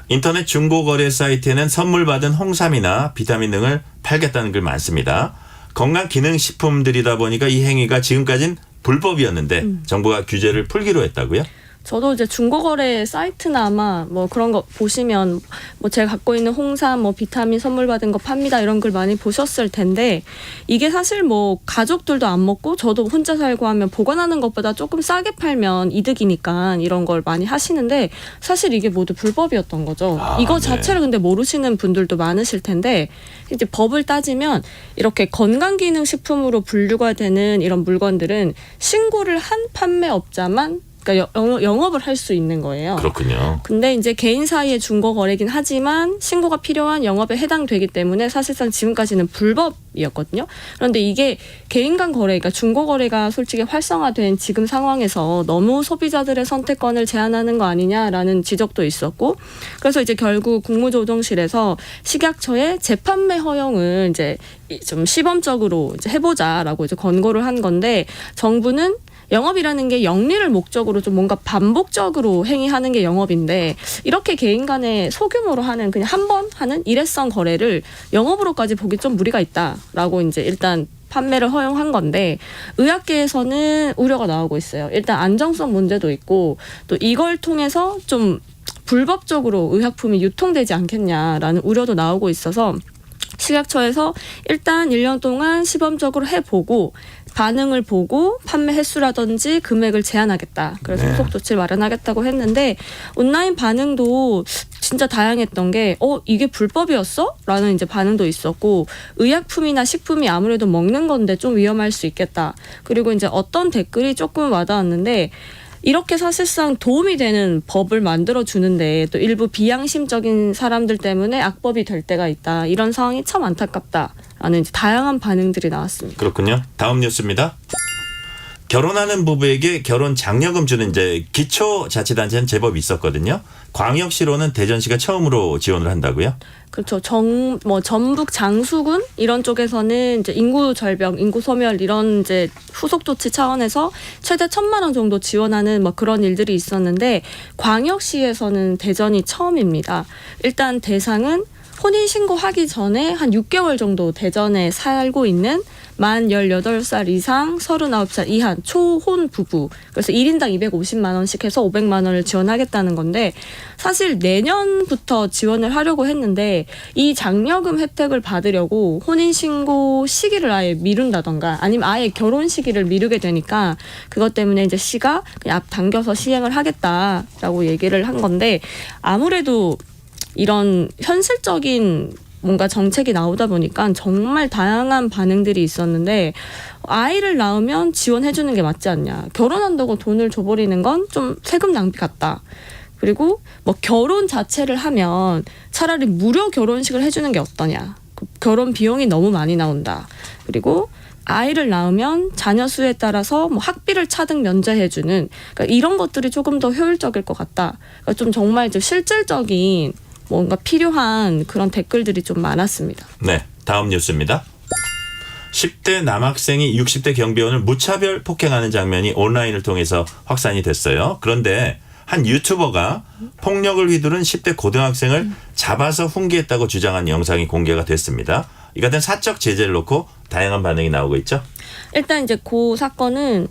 인터넷 중고거래 사이트에는 선물 받은 홍삼이나 비타민 등을 팔겠다는 글 많습니다. 건강기능식품들이다 보니까 이 행위가 지금까지는 불법이었는데 정부가 규제를 풀기로 했다고요? 저도 이제 중고거래 사이트나 아마 뭐 그런 거 보시면 뭐 제가 갖고 있는 홍삼, 뭐 비타민 선물 받은 거 팝니다, 이런 글 많이 보셨을 텐데, 이게 사실 뭐 가족들도 안 먹고 저도 혼자 살고 하면 보관하는 것보다 조금 싸게 팔면 이득이니까 이런 걸 많이 하시는데, 사실 이게 모두 불법이었던 거죠. 이거 자체를 근데 모르시는 분들도 많으실 텐데, 이제 법을 따지면 이렇게 건강기능식품으로 분류가 되는 이런 물건들은 신고를 한 판매업자만, 그러니까 영업을 할 수 있는 거예요. 그렇군요. 근데 이제 개인 사이의 중고 거래긴 하지만 신고가 필요한 영업에 해당되기 때문에 사실상 지금까지는 불법이었거든요. 그런데 이게 개인 간 거래, 그러니까 중고 거래가 솔직히 활성화된 지금 상황에서 너무 소비자들의 선택권을 제한하는 거 아니냐라는 지적도 있었고, 그래서 이제 결국 국무조정실에서 식약처에 재판매 허용을 이제 좀 시범적으로 이제 해보자라고 이제 권고를 한 건데, 정부는 영업이라는 게 영리를 목적으로 좀 뭔가 반복적으로 행위하는 게 영업인데, 이렇게 개인 간에 소규모로 하는 그냥 한 번 하는 일회성 거래를 영업으로까지 보기 좀 무리가 있다라고 이제 일단 판매를 허용한 건데, 의학계에서는 우려가 나오고 있어요. 일단 안정성 문제도 있고, 또 이걸 통해서 좀 불법적으로 의약품이 유통되지 않겠냐라는 우려도 나오고 있어서 식약처에서 일단 1년 동안 시범적으로 해보고 반응을 보고 판매 횟수라든지 금액을 제한하겠다. 그래서 후속 조치를 마련하겠다고 했는데, 온라인 반응도 진짜 다양했던 게 이게 불법이었어? 라는 이제 반응도 있었고, 의약품이나 식품이 아무래도 먹는 건데 좀 위험할 수 있겠다. 그리고 이제 어떤 댓글이 조금 와닿았는데, 이렇게 사실상 도움이 되는 법을 만들어주는데 또 일부 비양심적인 사람들 때문에 악법이 될 때가 있다. 이런 상황이 참 안타깝다라는 이제 다양한 반응들이 나왔습니다. 그렇군요. 다음 뉴스입니다. 결혼하는 부부에게 결혼 장려금 주는 이제 기초자치단체는 제법 있었거든요. 광역시로는 대전시가 처음으로 지원을 한다고요? 그렇죠. 전북 장수군 이런 쪽에서는 이제 인구 절벽, 인구 소멸 이런 이제 후속 조치 차원에서 최대 1,000만 원 정도 지원하는 뭐 그런 일들이 있었는데, 광역시에서는 대전이 처음입니다. 일단 대상은 혼인신고하기 전에 한 6개월 정도 대전에 살고 있는 만 18살 이상 39살 이하 초혼 부부, 그래서 1인당 250만 원씩 해서 500만 원을 지원하겠다는 건데, 사실 내년부터 지원을 하려고 했는데 이 장려금 혜택을 받으려고 혼인신고 시기를 아예 미룬다던가 아니면 아예 결혼 시기를 미루게 되니까, 그것 때문에 이제 시가 그냥 앞당겨서 시행을 하겠다라고 얘기를 한 건데, 아무래도 이런 현실적인 뭔가 정책이 나오다 보니까 정말 다양한 반응들이 있었는데, 아이를 낳으면 지원해주는 게 맞지 않냐, 결혼한다고 돈을 줘버리는 건 좀 세금 낭비 같다, 그리고 뭐 결혼 자체를 하면 차라리 무료 결혼식을 해주는 게 어떠냐, 결혼 비용이 너무 많이 나온다, 그리고 아이를 낳으면 자녀 수에 따라서 뭐 학비를 차등 면제해주는, 그러니까 이런 것들이 조금 더 효율적일 것 같다. 그러니까 좀 정말 좀 실질적인 뭔가 필요한 그런 댓글들이 좀 많았습니다. 네, 다음 뉴스입니다. 10대 남학생이 60대 경비원을 무차별 폭행하는 장면이 온라인을 통해서 확산이 됐어요. 그런데 한 유튜버가 폭력을 휘두른 10대 고등학생을 잡아서 훈계했다고 주장한 영상이 공개가 됐습니다. 이 같은 사적 제재를 놓고 다양한 반응이 나오고 있죠. 일단 이제 그 사건은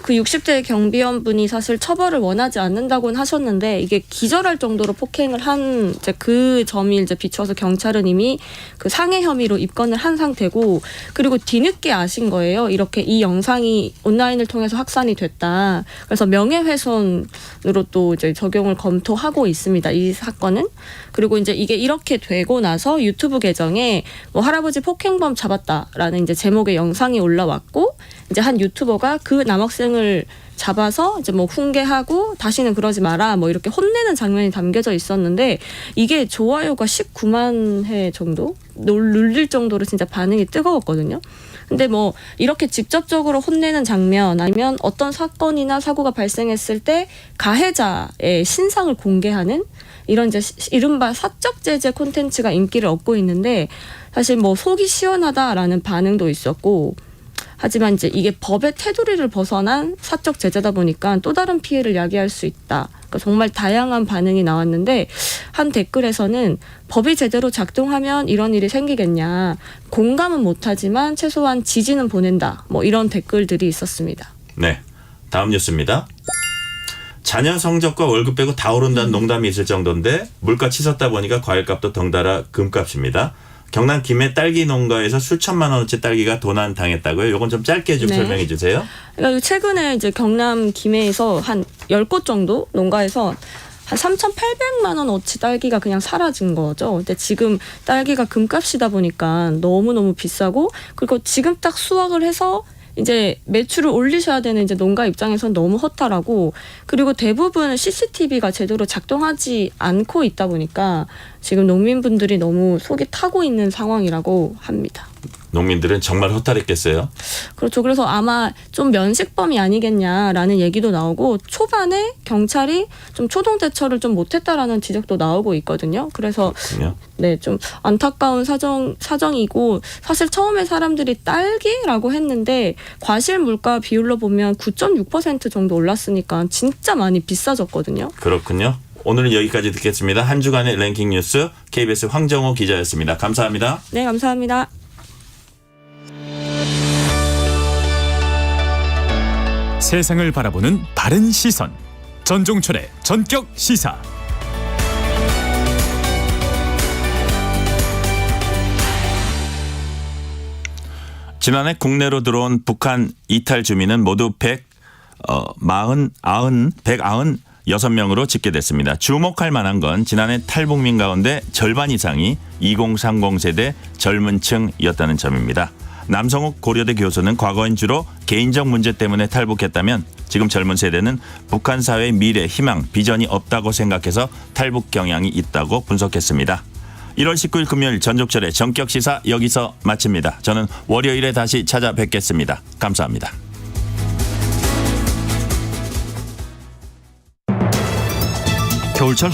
그 60대 경비원분이 사실 처벌을 원하지 않는다고는 하셨는데 이게 기절할 정도로 폭행을 한 이제 그 점이 이제 비춰서 경찰은 이미 그 상해 혐의로 입건을 한 상태고 그리고 뒤늦게 아신 거예요. 이렇게 이 영상이 온라인을 통해서 확산이 됐다. 그래서 명예훼손으로 또 이제 적용을 검토하고 있습니다. 이 사건은. 그리고 이제 이게 이렇게 되고 나서 유튜브 계정에 뭐 할아버지 폭행범 잡았다라는 이제 제목의 영상이 올라왔고 이제 한 유튜버가 그 남학생을 잡아서 이제 뭐 훈계하고 다시는 그러지 마라 뭐 이렇게 혼내는 장면이 담겨져 있었는데 이게 좋아요가 19만 회 정도 눌릴 정도로 진짜 반응이 뜨거웠거든요. 근데 뭐 이렇게 직접적으로 혼내는 장면 아니면 어떤 사건이나 사고가 발생했을 때 가해자의 신상을 공개하는 이런 이제 이른바 사적 제재 콘텐츠가 인기를 얻고 있는데 사실 뭐 속이 시원하다라는 반응도 있었고 하지만 이제 이게 법의 테두리를 벗어난 사적 제재다 보니까 또 다른 피해를 야기할 수 있다. 그러니까 정말 다양한 반응이 나왔는데 한 댓글에서는 법이 제대로 작동하면 이런 일이 생기겠냐. 공감은 못하지만 최소한 지지는 보낸다. 뭐 이런 댓글들이 있었습니다. 네, 다음 뉴스입니다. 자녀 성적과 월급 빼고 다 오른다는 농담이 있을 정도인데 물가 치솟다 보니까 과일값도 덩달아 금값입니다. 경남 김해 딸기 농가에서 수천만 원어치 딸기가 도난당했다고요. 이건 좀 짧게 좀 설명해 주세요. 그러니까 최근에 이제 경남 김해에서 한 10곳 정도 농가에서 한 3,800만 원어치 딸기가 그냥 사라진 거죠. 근데 지금 딸기가 금값이다 보니까 너무너무 비싸고 그리고 지금 딱 수확을 해서 이제 매출을 올리셔야 되는 이제 농가 입장에서는 너무 허탈하고 그리고 대부분 CCTV가 제대로 작동하지 않고 있다 보니까 지금 농민분들이 너무 속이 타고 있는 상황이라고 합니다. 농민들은 정말 허탈했겠어요. 그렇죠. 그래서 아마 좀 면식범이 아니겠냐라는 얘기도 나오고 초반에 경찰이 좀 초동 대처를 좀 못했다라는 지적도 나오고 있거든요. 그래서 그렇군요. 네, 좀 안타까운 사정이고 사실 처음에 사람들이 딸기라고 했는데 과실 물가 비율로 보면 9.6% 정도 올랐으니까 진짜 많이 비싸졌거든요. 그렇군요. 오늘은 여기까지 듣겠습니다. 한 주간의 랭킹 뉴스 KBS 황정호 기자였습니다. 감사합니다. 네, 감사합니다. 세상을 바라보는 바른 시선. 전종철의 전격 시사. 지난해 국내로 들어온 북한 이탈 주민은 모두 196명으로 집계됐습니다. 주목할 만한 건 지난해 탈북민 가운데 절반 이상이 2030 세대 젊은 층이었다는 점입니다. 남성욱 고려대 교수는 과거엔 주로 개인적 문제 때문에 탈북했다면 지금 젊은 세대는 북한 사회의 미래, 희망, 비전이 없다고 생각해서 탈북 경향이 있다고 분석했습니다. 1월 19일 금요일 전종철의 전격시사 여기서 마칩니다. 저는 월요일에 다시 찾아뵙겠습니다. 감사합니다. 겨울철